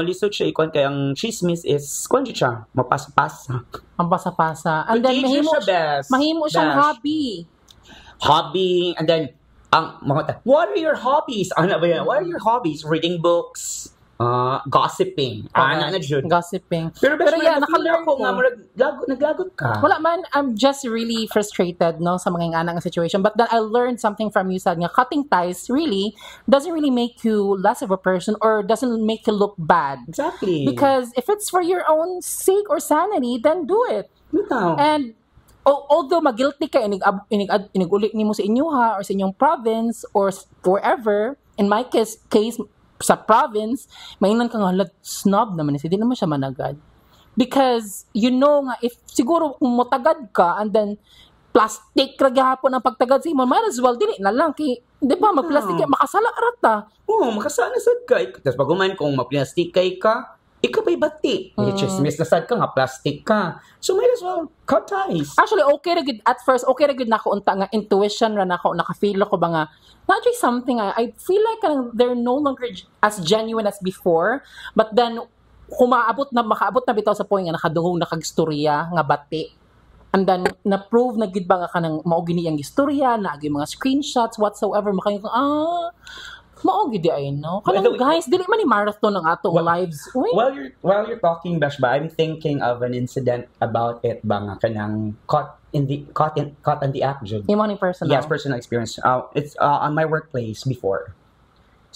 kaya ang chismis is, kuan siya, mapasa-pasa. Ang pasa-pasa. And then, mahimo siyang hobby. And then, what are your hobbies? Ano ba yan? What are your hobbies? Reading books, gossiping. Gossiping. Pero yeah, nakalearn ko nga naglagot ka. Wala man, I'm just really frustrated no sa mga nga situation. But then I learned something from you, sad nga cutting ties really doesn't really make you less of a person or doesn't make you look bad. Exactly. Because if it's for your own sake or sanity, then do it. No. And although magilty ka inigulit nimo sa inyo ha or sa inyong province or wherever, in my case sa province, mainan ka nga, snob naman siya, di naman siya managad. Because, you know nga, if siguro kung motagad ka, and then, plastic ra gihapon ang pagtagad sa imo, might as well, dili na lang, di ba, magplastic ka, makasala rata. Oo, makasala sad ka. Tapos paguman kung maplastic ka, ikaw pa'y bati. Chismis na sad ka nga, plastic ka. So, might as well cut ties. Actually, okay ra gid at first, okay ra gid nako unta nga intuition ra nako, naka-feel ako ba nga not just something I feel like they're no longer as genuine as before, but then makaabot na bitaw sa point nga nakadungog na kag istorya nga bati. And then na-prove na gid ba nga kanang mao gini ang istorya, naagi mga screenshots whatsoever, makayo mao gid ay no. Kanang guys, dili man ni marathon ang atong lives. Uy. While you're talking, Bash, ba, I'm thinking of an incident about it ba nga kanang caught in the act, Jude. Imo ni personal. Yes, personal experience. It's on my workplace before.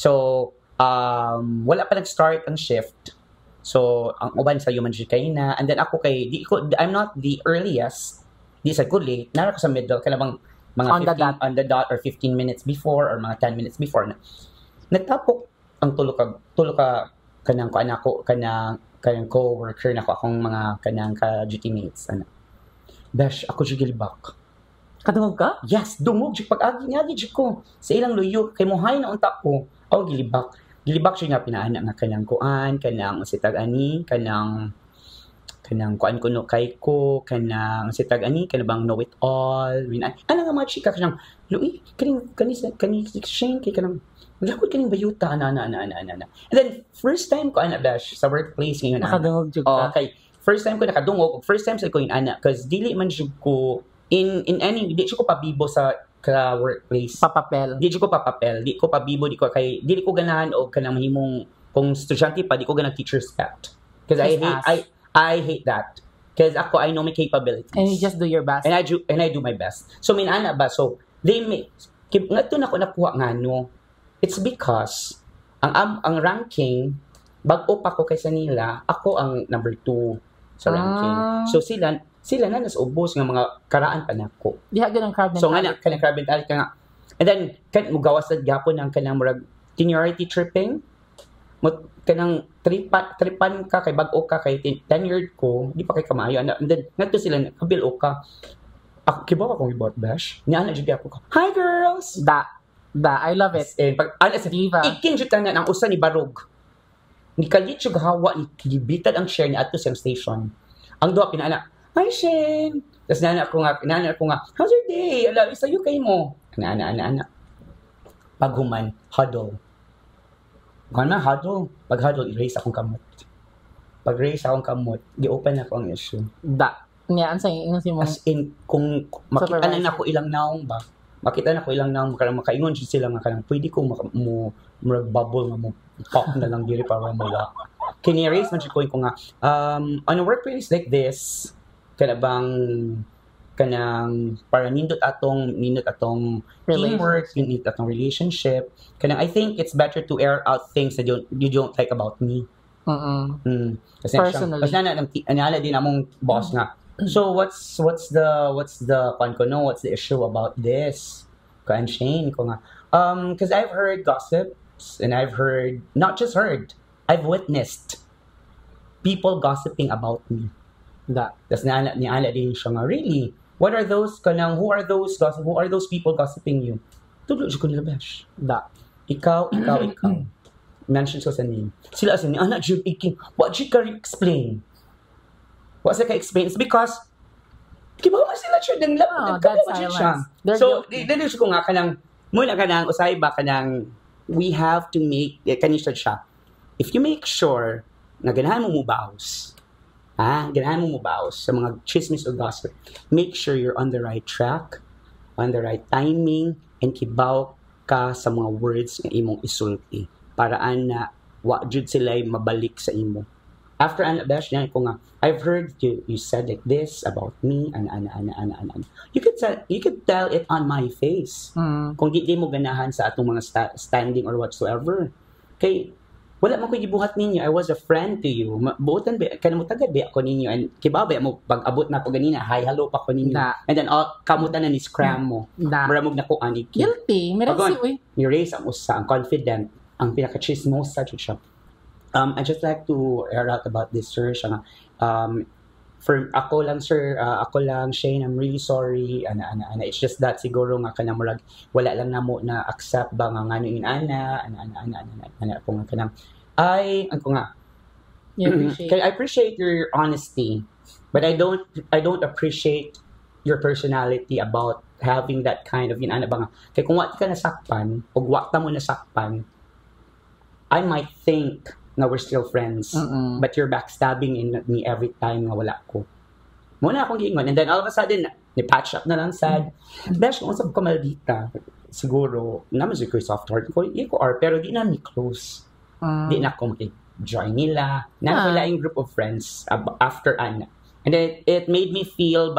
So, wala pa nag-start ang shift. So, ang uban sa human kay na, and then ako I'm not the earliest. Di sa good late. Nara ko sa middle, kalabang mga on the dot or 15 minutes before or mga 10 minutes before na. Nagtapok ang tulo ka kanang co-worker nako akong mga kanang ka-duty mates ana. Besh, ako gilibak. Kadungog ka? Yes, dungog jud pag-agi nga gid ko. Sa ilang luyo kay mohay na unta ko. Aw gilibak. Gilibak siya nga pinaana nga kanang kuan, kanang sitag ani, kanang kuan kuno kay ko, kanang sitag ani, kanang know it all. Ana nga mga chika kanang lui kani Shane kay kanang lakot kaning bayuta ana. And then first time ko ana Bash sa workplace ngayon nakadungog jud ka. Okay. First time ko nakadungog, first time sa ko ana cause dili man jud ko in any di ko pabibo sa ka workplace. Papapel. Di ko papapel, di ko pabibo, di ko ganahan og kanang mahimong kung estudyante pa di ko ganang teacher's pet. Cause I hate that. Cause ako I know my capabilities. And you just do your best. And I do my best. So ana ba so they make ngadto na ko nakuha ngano. It's because ang ranking bag-o pa ko kaysa nila, ako ang number 2 sa ranking. So sila na nas ubos nga mga karaan pa nako. Diha gyud ang crab mentality. So nga kanang crab mentality ka nga. And then kan mo gawas sad gyapon ang kanang murag seniority tripping. Mo kanang tripan ka kay bag-o ka kay tenured ko, di pa kay kamayo. And then ngadto sila kabil-o ka. Ako kibaw akong ibot Bash. Niana jud ako. Hi girls. I love it. And pag diva. Ikin jud tanan ang usa ni barog. Ni kalit jud hawa ni gibitad ang share ni adto sa station. Ang duha pinaana, "Hi Shane." Tas nana ko nga, "How's your day? Ala, isa yu kay mo." Ana. Paghuman, huddle. Kana huddle, pag huddle erase akong kamot. Pag erase akong kamot, gi-open ako ang issue. Niya sa ingon si mo. As in kung makita na nako ilang naong ba. Makita na ko ilang naong makaingon sila nga kanang pwede ko mo bubble nga mo pop na lang diri para mo la. Kini-erase man ko nga on a workplace like this kanang para nindot atong teamwork, nindot atong relationship. Kanang I think it's better to air out things that you don't like about me. Kasi personally. Kasi nala din among boss nga. So what's the issue about this? Kan Shane ko nga. Because I've heard gossips and I've I've witnessed people gossiping about me. Tas niala din siya nga, really? What are those who are those people gossiping you? Tudlo ko nila Bash. Ikaw. Mention ko sa name. Sila asin ni anak jud iking. What you can explain? What's ka explain? It's because kibaw man sila siya ng lab. So, dili ko nga kanang muna kanang usay ba kanang we have to make kanisa siya. If you make sure na ganahan mo mubaws. Ganahan mo mubaws sa mga chismis o gossip. Make sure you're on the right track, on the right timing, and kibaw ka sa mga words nga imong isulti. Paraan na wa jud sila mabalik sa imo. After Bash, yan ko nga, I've heard you said like this about me, ana. You could tell it on my face. Kung di mo ganahan sa atong mga standing or whatsoever. Kay, wala man ko gibuhat ninyo. I was a friend to you. Buotan ba, kanang mo tagad ba ako ninyo. And kiba ba mo, pag-abot na ko ganina, hi, hello pa ko ninyo. And then, kamutan na ni scram mo. Maramog na ko anik. Guilty. Meron si, ni raise ang usa, ang confident. ang pinaka-chismosa jud siya. I just like to air out about this, sir. Siya nga, for ako lang, sir, ako lang, Shane, I'm really sorry. Ana. It's just that siguro nga kanang murag wala lang namo na accept ba nga ngano in ana ko nga kanang ako nga. I appreciate your honesty, but I don't appreciate your personality about having that kind of ana ba nga. Kay kung wa ka nasakpan o wa ta mo nasakpan, I might think na we're still friends. But you're backstabbing in me every time nga wala ko. Muna akong giingon. And then all of a sudden, ni-patch up na lang sad. Besh, kung sab ko maldita, siguro, naman si Chris soft heart ko, pero di na ni close. Di na ako join nila. Na wala yung group of friends after Anna. And then it made me feel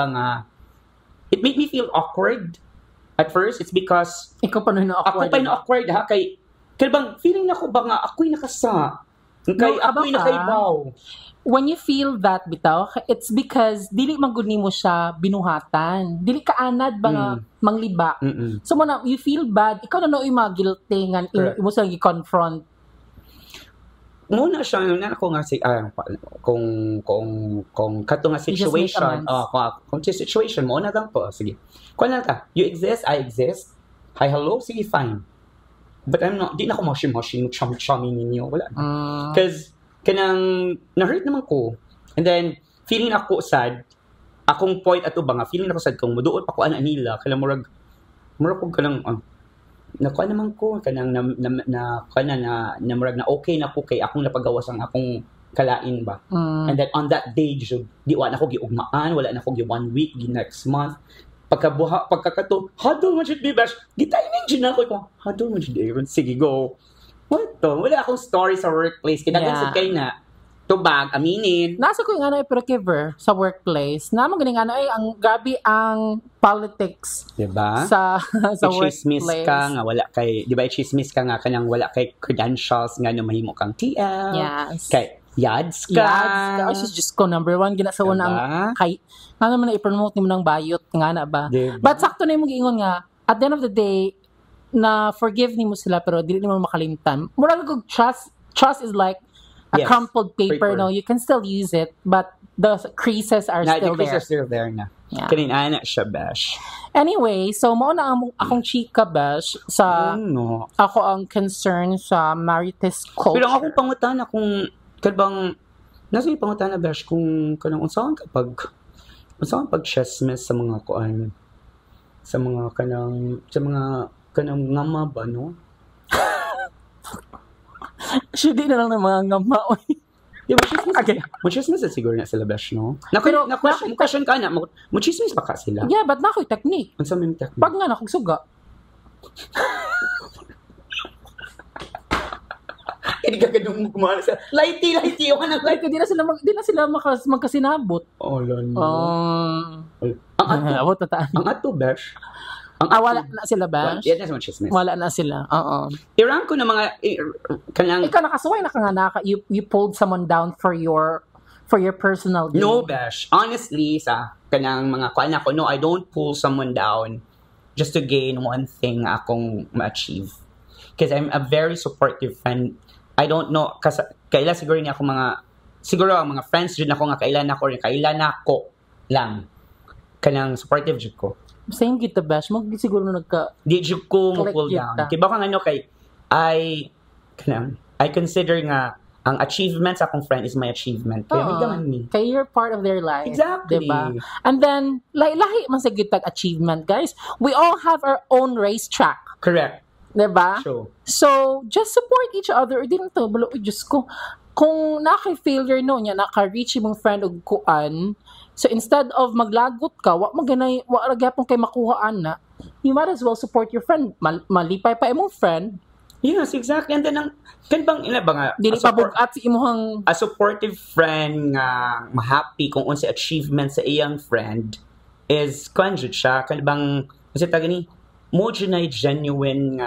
it made me feel awkward at first. It's because ikaw pa na awkward. Ako pa na awkward ha. Kaya bang feeling na ko ba nga ako'y nakasa. Kay ako'y nakaibaw. When you feel that, bitaw, it's because dili man gud nimo siya binuhatan. Dili ka anad ba nga mangliba. So mo you feel bad, ikaw na noy ma-guilty nga imo sa gi-confront. Muna siya na ako nga kung kato nga situation, kung situation mo na lang po, sige. Kung na ka, you exist, I exist. Hi, hello, sige, fine. But I'm not, di na ako moshi-moshi, chummy ninyo, wala. Because, kanang, na-hurt naman ko. And then, feeling ako sad, akong point ato ba nga, feeling ako sad kung muduot pa ko ana nila, kailang murag ko kanang, nakuha naman ko, kanang, na murag na okay na ko kay akong napagawas ang akong kalain ba. And then, on that day, di wala na ko giugmaan, wala na ko gi 1 week, gi next month, pagkakato, hadol mo dyan, Bibash. Gitaining dyan ako. Hadol mo dyan, sige, go. What to? Wala akong story sa workplace. Kinagansan kayo na. Tubag, aminin. Nasa ko yung pero sa workplace. Naman ganing ang gabi ang politics. Diba? Sa workplace. Chismis ka nga, wala kay, diba, chismis ka nga kanang wala kay credentials nga na mahimo kang TL. Yes. Kay, yads ka. Ay, just ko number 1 ginasawa na ang kay nga naman na i-promote nimo ng bayot nga na ba. Diba? But sakto na yung giingon nga at the end of the day na forgive nimo sila pero dili nimo makalimtan. Murag og trust is like a crumpled paper. No, you can still use it but the creases are still there. The creases are still there na. Yeah. Kanina na siya, Bash. Anyway, so mao na akong chika, Bash, sa ako ang concern sa Marites culture. Pero akong pangutana kung kalbang nasa yung pangutana, Bash, kung kanang unsaon pag-chismis sa mga kuan, sa mga kanang ngama ba, no? Shudi na lang ng mga ngama. Yeah, chismis na siguro na sila, Bash, no? Question ka na, chismis pa ka sila? Yeah, but na ako'y technique. Unsa may technique? Pag nga na akong suga. Hindi ka ganun kumala sa lighty yung anak lighty. Di na sila magkasinabot. Lolo. Ang ato, Bash. Wala na sila, Bash? Yan na sa chismis. Wala na sila, oo. Iran ko na mga kanang... Ikaw nakasuway na ka nga you pulled someone down for your personal gain. No, Bash. Honestly, sa kanang mga kuan ako, no, I don't pull someone down just to gain one thing na akong ma-achieve. Because I'm a very supportive friend. I don't know, kasi kailan siguro niya ako siguro ang mga friends dyan ako nga kailan ako lang. Kanang supportive dyan ko. Same kita, Bash. Siguro di dyan ko pull down. Diba kang I consider nga ang achievement sa akong friend is my achievement. Kaya may gaman ni. Kaya you're part of their life. Exactly. Diba? And then, lahi man sa gitag achievement, guys. We all have our own racetrack. Correct. Diba? True. So, just support each other. Di na to, Diyos ko. Kung naka-failure naka-reach mong friend o kuan, so instead of maglagot ka, wag magyapon kay makuhaan na, you might as well support your friend. Malipay pa imong friend. Yes, exactly. And then, dili pa bugat si imuhang... A supportive friend nga ma-happy kung unsa achievement sa iyang friend is conjugate siya. Kanibang, kasi tagani, mo na genuine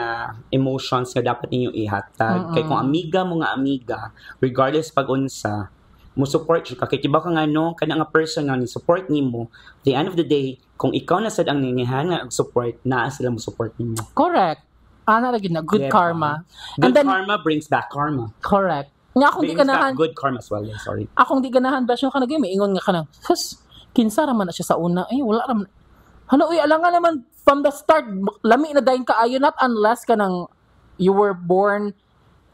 emotions nga dapat ninyo ihatag. Kaya kung amiga mo nga amiga, regardless pag-unsa, mo support siya. Kaya tiba ka nga kana nga person nga ni-support nimo, at the end of the day, kung ikaw na sad ang ningihan nga support, naa sila mo support nimo. Correct. ana lagi na good Diba? karma. Good And then karma brings back karma. correct. Nga akong di Brings back ganahan, good karma as well. Yeah, sorry. akong di ganahan basyo ka nagay ingon nga kanang, "Hus, kinsa ra man na siya sa una." Ay wala ra man. Halo uy alangan naman from the start lami na dayon kaayo not unless kanang you were born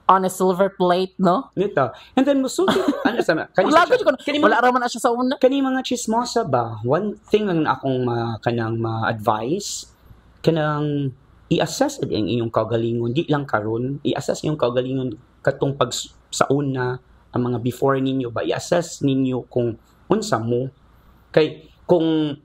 on a silver plate, no? Nito. And then musuti ano sa Wala gud ko. Wala ra man na siya sa una. kani mga chismosa ba? One thing lang na akong kanang ma-advise kanang i-assess ang inyong kaugalingon di lang karon i-assess yung kaugalingon katong pag sa una ang mga before ninyo ba i-assess ninyo kung unsa mo kay kung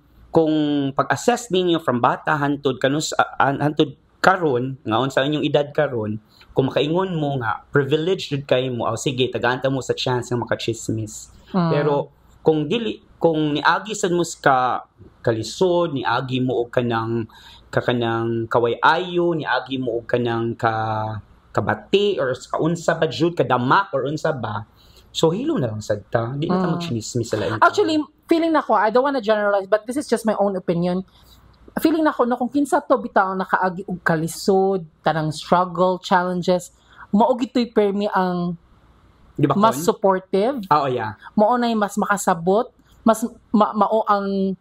pag-assess ninyo from bata hantod kanus hantod karon nga unsa inyong edad karon kung makaingon mo nga privileged jud kay mo sige tagaanta mo sa chance nga makachismis pero kung niagi sad mo ka kalisod niagi mo og kanang kaway-ayo niagi mo og kanang kabati or kaunsa ba jud kadamak or unsa ba so hilo na lang sad ta di na ta magchinismis sa lain Actually, feeling na ko, I don't wanna generalize, but this is just my own opinion. Feeling na ko, no, kung kinsa to bitaw nakaagi og kalisod, tanang struggle, challenges, mao gitoy permi ang di ba mas kon? supportive, Oh yeah mao nay mas makasabot, mas mao ang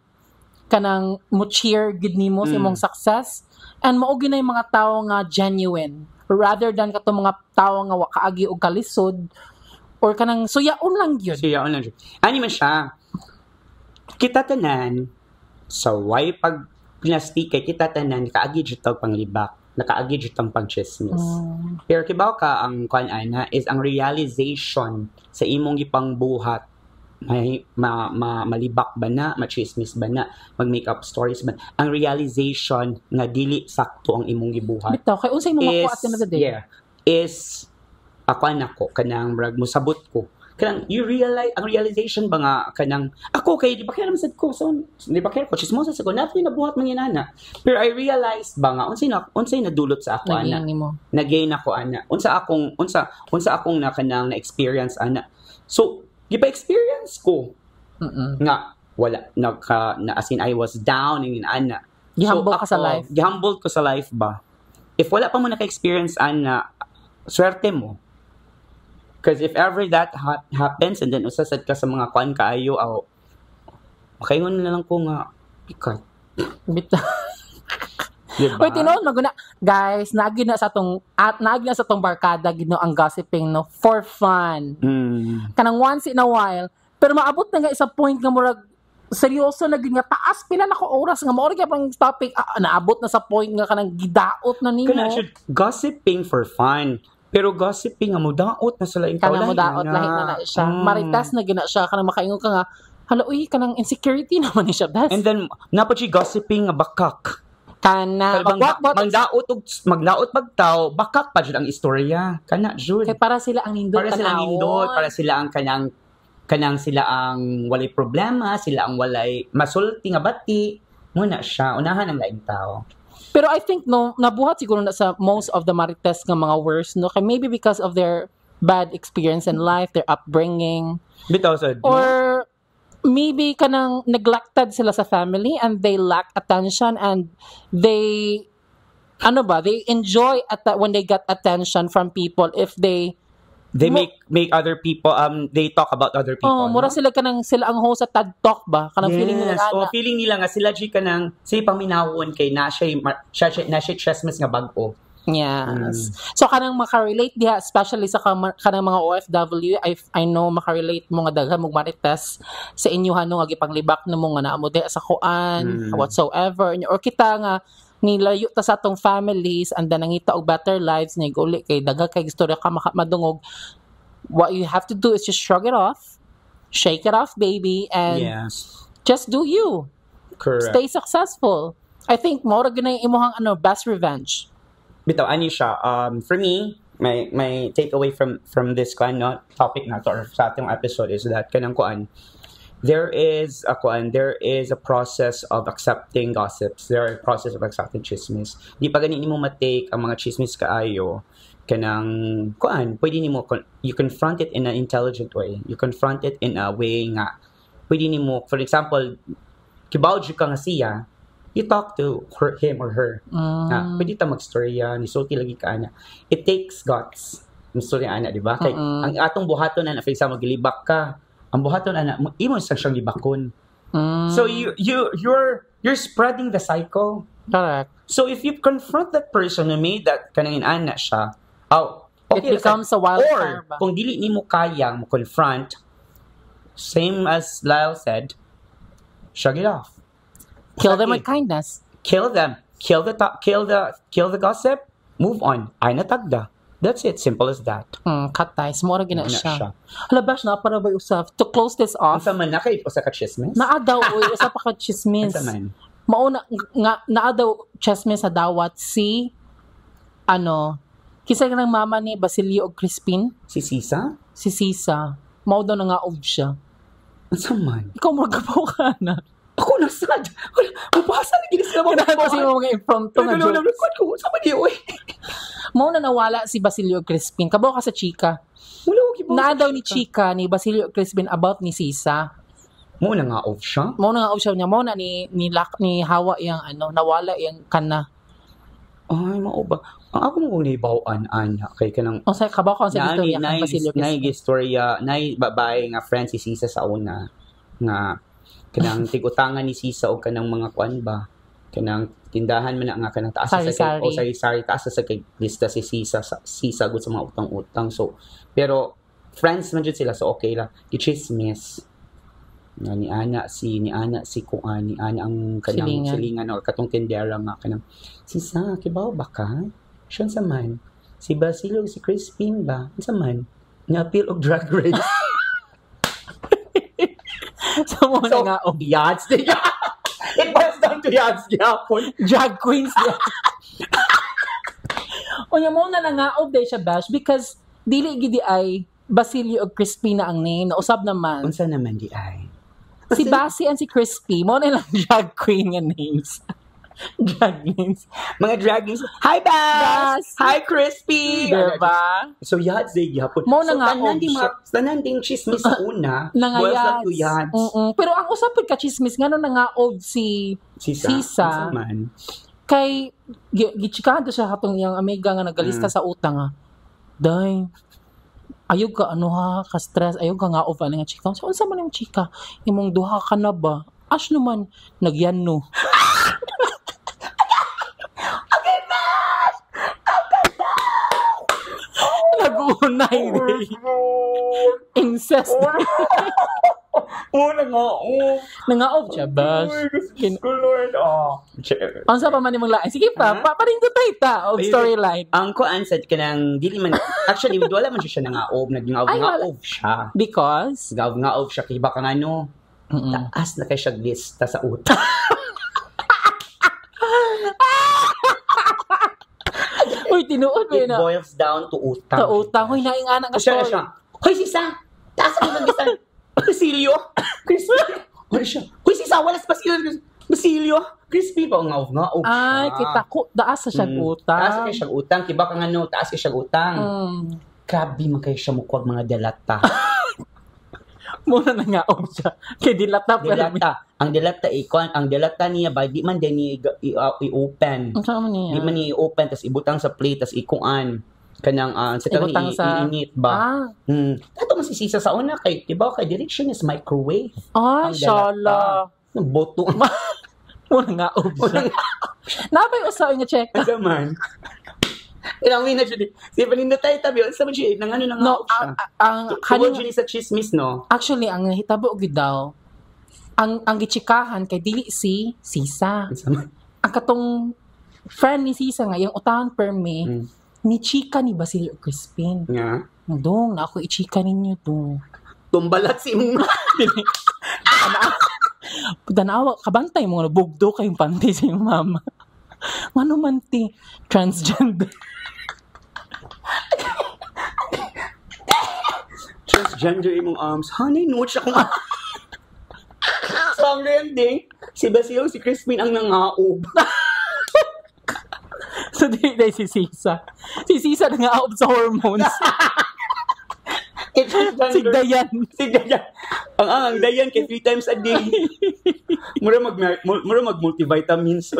kanang mo cheer gid nimo sa imong success, and mao ginay mga tawo nga genuine rather than kato mga tawo nga wa kaagi og kalisod or kanang suyaon lang gyud. siya on lang jud ani man siya kita tanan sa way pag plastic kay kita tanan kaagi jud tag panglibak nakaagi jud tang pagchismis pero kibaw ka ang kuan ana is ang realization sa imong gipang buhat may malibak ba na machismis ba na mag-make up stories ba ang realization nga dili sakto ang imong gibuhat Bitaw kay unsay mo makuha at the end of the day. is ako anako kanang brag musabot ko kanang you realize ang realization ba nga kanang ako kay di ba kaya naman sad ko so di ba kaya ko chismosa sa ko natin nabuhat manginana pero I realized ba nga unsay nadulot sa ako ana nagain ako ana unsa akong na kanang na experience ana so giba experience ko nga wala na as in I was down in ana Gihumble ka sa life. Gihumble ko sa life ba if wala pa mo naka-experience ana swerte mo. Because if ever that happens and then usasad ka sa mga kuan kaayo aw makaingon na lang ko nga ikat. Bitaw. Diba? Wait, tinuod na guna. Guys, naagi na sa tong barkada gino ang gossiping no for fun. Kanang once in a while, pero maabot na nga isa point nga murag seryoso na gid nga taas pila na ko oras nga mao gyud ang topic naabot na sa point nga kanang gidaot na nimo. Kana should gossiping for fun. Pero gossiping nga mo daot na sa lain tao. Kanang mo daot lahi na siya. Maritas na gina siya kanang makaingon ka nga hala uy kanang insecurity naman ni siya best. And then napod si gossiping nga bakak. Kana maglaot pagtaw bakak pa jud ang istorya. Kana jud. Kay para sila ang nindot para sila ang kanang sila ang walay problema, sila ang walay masulti nga bati. Muna siya unahan ang laing tao. Pero I think no nabuhat siguro na sa most of the marites nga mga worst no kay maybe because of their bad experience in life, their upbringing. Bitaw sad. Or maybe kanang neglected sila sa family and they lack attention and they enjoy when they get attention from people if they make other people they talk about other people. Mura sila ang host sa TED Talk ba? Kanang feeling nila feeling nila nga sila kanang sila paminawon kay na siya chismis nga bag-o. Yes. So kanang makarelate diha especially sa kanang mga OFW, I know makarelate mo nga daghan mong marites sa inyo nga gipanglibak nimo nga naamo diha sa kuan whatsoever or kita nga nilayo ta sa atong families and then nangita og better lives ni guli kay dagha kay istorya ka madungog. What you have to do is just shrug it off, shake it off baby, and just do you. Correct. Stay successful. I think mo ra ginay imong best revenge. Bitaw ani siya for me my takeaway from this topic na to or sa atong episode is that kanang kuan there is a process of accepting gossips. There is a process of accepting chismis. Di pa ganin mo matake ang mga chismis kaayo kanang kuan pwede nimo you confront it in an intelligent way. You confront it in a way nga pwede nimo for example kibaw jud ka nga siya you talk to him or her. Pwede ta magstorya, ni sulti lagi ka ana. It takes guts. Magstorya ana, di ba? Kay ang atong buhaton ana, for example, gilibak ka. Ang buhaton ana, imo sa siyang libakon. So you're spreading the cycle. Correct. So if you confront that person who made that kanang ana siya, okay, it becomes a wildfire. Or kung dili nimo kayang mo confront, same as Lyle said, shrug it off. Kill them with kindness. Kill them. Kill the gossip. Move on. Ay natagda. That's it. Simple as that. Katay. Smora gina siya. Hala, Bash, na para ba usaf? To close this off. Unsa man na kay usa ka chismis? Naadaw, usa pa ka chismis. Unsa man? Mauna, naadaw chismis sa dawat si, kisa ng mama ni Basilio og Crispin. Si Sisa? Si Sisa. Mao daw nangaob siya. Unsa man? Ikaw magabaw ka na. Ako nasad. Mapasa na ginis na mga kasi mga impromptu na jokes. Sa man oy. Mao na nawala si Basilio Crispin. Kabaw ka sa chika. Naadaw ni chika ni Basilio Crispin about ni Sisa. Mo na nga off siya. Mo na nga off siya niya. Mo na ni Hawa yang nawala yang kana. Ay, mao ba? Ang ako mo nibawaan ana kay kanang sa kabaw ka sa istorya kang Basilio Crispin. Nay istorya, nay babae nga friend si Sisa sa una nga kanang tigutangan ni Sisa o kanang mga kuan ba kanang tindahan man nga kanang taas sa sari taas sa kay lista si Sisa gud sa mga utang-utang. So pero friends man jud sila, so okay la i-chismis ni ana si kuan ni ana ang kanang silingan o katong tindera nga kanang Sisa kibaw ba ka siya sa man si Basilio si Crispin ba sa man na-appeal og Drag Race. So nga yads niya. It boils down to yads gyapon. Drag queens niya. Unya mo na nangaob day siya, Bash, because dili gidi ay Basilio og Crispy na ang name. Nausab naman. Unsa naman di ay? Si Basi and si Crispy, mo na lang drag queen nga names. Drag names. Mga drag names. Hi, Bas! Hi, Crispy! Diba? So, yads day gyapon. Mo na nga tanan ding chismis sa una. Boils down to yads. Pero ang usapod ka chismis, nga na nga si Sisa. Kay, gichikahan to siya katong yung amiga nga nagalista sa utang ha. Day, ayog ka ka-stress, ayog ka nga of nga chika. So, unsa man yung chika? Imong duha ka na ba? As naman, nagyano. Nag-uunay day. Incest. Nangaob siya, Bash. Lord. Ang sa pa man yung lain. Sige pa, paringtutay ta of storyline. Ang kuan said ka nang dili man actually wala man siya nangaob, nag-ngaob siya. Because ngaob siya kay baka ngano. Taas na kay siya lista sa utang. Uy, tinuod mo yun. It boils down to utang. Sa utang. Uy, naingana nga story. Hoy, Sisa! Taas ka ng lista. Basilio? Crispy? Ano siya? Hoy, Sisa! Walas Basilio? Crispy pa. Ngaob. Ay, kita ko. Daas sa siyang utang. Taas ka siyang utang. Kiba ka nga taas ka siyang utang. Grabe man kayo siya mukwag mga delata. Muna na nga siya. Kaya dilata. Ang delata niya ba, di man din i-open. Ang sama niya? Di man i-open, tas ibutang sa plate, tas ikuan. Kanang, sa kanang i-init ba? Ito masisisa sa una, kay, diba, kay direction is microwave. Ay, shala. Boto. Muna nga siya. Napay usaw nga check. Asa man. Ilang na siya. Si Panindotay tabi, sa man siya, nang siya. Ang kanina sa chismis, no? Actually, ang hitabo gid daw, ang gichikahan kay dili si Sisa. Ang katong friend ni Sisa nga, yung utang perme, ni chika ni Basilio Crispin. Nga? Dong, na ako i-chika ninyo dong. Tumbalat si mong Tanawa, kabantay mo, nabugdo kayong panty sa iyong mama. Ano man ti, transgender. Transgender imong arms. Honey, note siya kung so, ang ending, si Basilio, si Crispin ang nangaob. So, di si Sisa. Si Sisa nangaob sa hormones. Si Dayan. Ang dayan kay 3 times a day. Mura mag-multivitamins.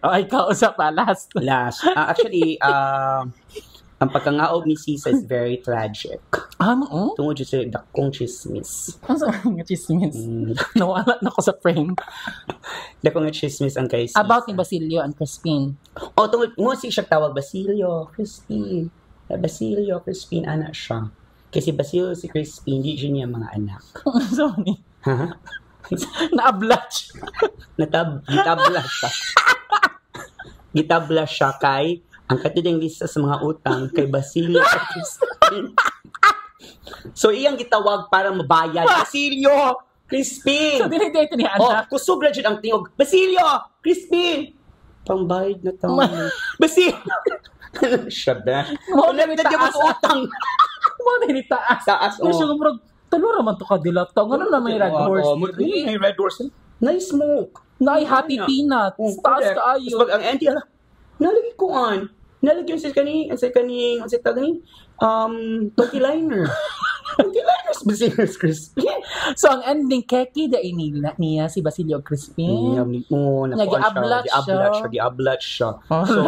Ay, kausap pa, last. Actually, ang pagkangaob ni Sisa is very tragic. Oo? Tungod sa dakong chismis. Ang sa mga chismis. Nawala na ko sa frame. Dakong chismis ang kay Sisa. About ni Basilio and Crispin. Tungod mo siya tawag Basilio, Crispin. Basilio, Crispin, anak siya. Kasi Basilio si Crispin, hindi niya mga anak. Sorry. Ha? Na-ablatch. Gitabla siya. Gitabla siya kay ang katuding lista sa mga utang kay Basilio at Crispin. So, iyang gitawag para mabayad. Basilio! Crispin! So, dinidate niya, anak. Kusog na dyan ang tingog. Basilio! Crispin! Pambayad na tayo. Basilio! Siya ba? Ulit na dyan mo sa utang. Mga taas. Taas, Kasi kumurag, talo naman to kadilata. Ano na may red horse? May red horse. Nice smoke. Na happy peanut. Taas ka ayo. Tapos ang auntie, nalagay ko an. Nalagay yung sa kaning, panty-liner. Panty-liner sa Basilio Crispin. So, ang ending, keki da niya si Basilio Crispin. Gi-ablat siya. So,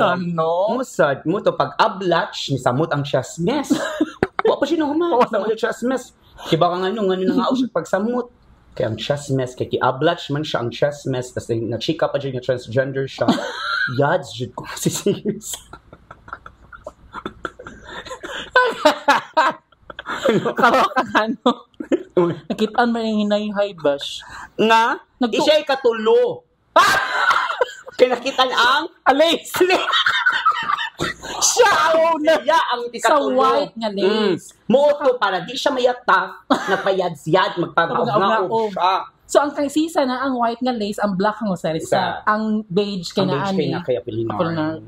musad mo to, pag-ablat, nisamot ang chasmes. Wa pa siya na humakas sa mga chasmes. Kiba ka nga nung nga siya pagsamot. Kaya ang chasmes, kaya ki-ablat man siya ang chasmes, tapos na-chika pa dyan yung transgender siya. Yads, jud ko si serious. Kawa ka ano? Nakitaan mo yung hinay-high bash. Nga? Isiya'y katulo. Kaya nakitaan ang Alays! Siya ang ang sa white nga lace. Moto para di siya mayataf na payads-yad magpag-aw siya. So, ang kay Sisa na ang white nga lace, ang black ang usarisa. Ang beige kay na ani. Ang beige kay na kaya Pilinar.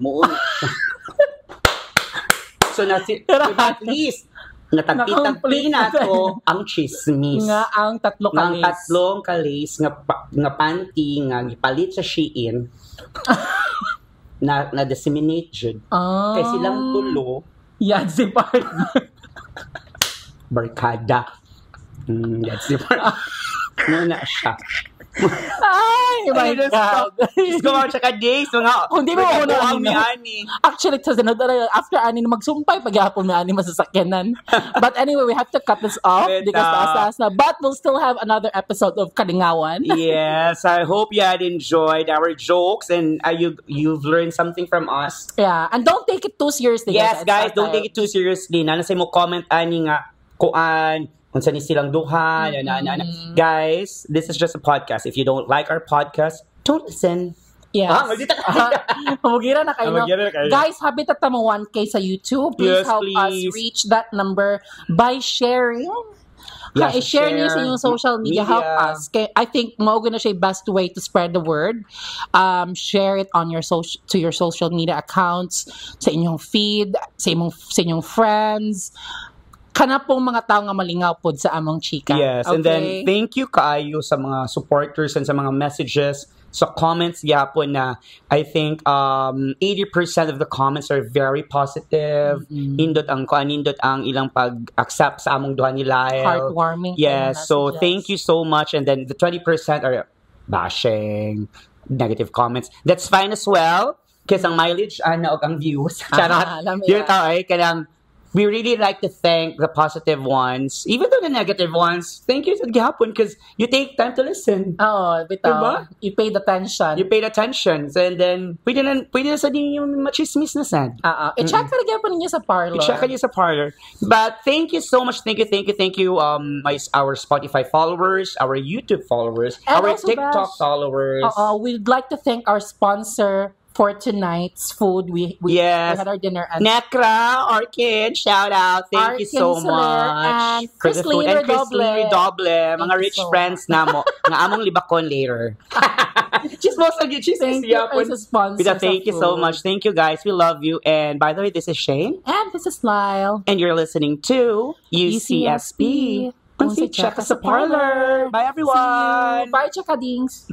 So, at least, natagpitag na to ang chismis. Nga ang tatlong kalis, nga panty, nga gipalit sa Shein, na disseminate jud. Kay silang tulo. Yan si partner. Barkada. Yan si partner. Muna siya. Ay, my God. Just go out siya days. Hindi mo ako ani. Actually, after ani magsumpay, paghapon may ani masasakyanan. But anyway, we have to cut this off because taas na. But we'll still have another episode of Kalingawan. Yes, I hope you had enjoyed our jokes and you've learned something from us. Yeah, and don't take it too seriously. Yes, guys, don't take it too seriously. Nanasay mo comment ani nga kuan kung saan silang duha, Guys, this is just a podcast. If you don't like our podcast, don't listen. Yes. Mamugira na kayo. Guys, habitat mo 1K sa YouTube. Please help us reach that number by sharing. I-share niyo sa inyong social media. Help us. I think mauga na siya best way to spread the word. Share it on your social media accounts, sa inyong feed, sa inyong friends. Kana pong mga tao nga malingaw pod sa among chika. Yes, okay. And then thank you kaayo sa mga supporters and sa mga messages, sa comments yapon na I think 80% of the comments are very positive. Nindot ang ilang pag-accept sa among duha ni Lyle. Heartwarming. Yes, so thank you so much. And then the 20% are bashing, negative comments. That's fine as well. Kasi ang mileage og ang views. Charot. Yun ka kanang we really like to thank the positive ones, even though the negative ones. Thank you sa gihapon because you take time to listen. Oo, bitaw. Diba? You paid attention. And then, pwede na sa din yung machismis na sad. I-check ka rin po ninyo sa parlor. But thank you so much. Thank you, our Spotify followers, our YouTube followers, and our TikTok followers. We'd like to thank our sponsor for tonight's food. We had our dinner at Necra Orchid. Shout out. Thank you so much. And Chrisley Redoble. Mga rich friends na mo. Nga among libakon later. Thank you so much. Thank you guys. We love you. And by the way, this is Shane. And this is Lyle. And you're listening to UCSP. Check us a parlor. Bye everyone. Bye, Chakadings.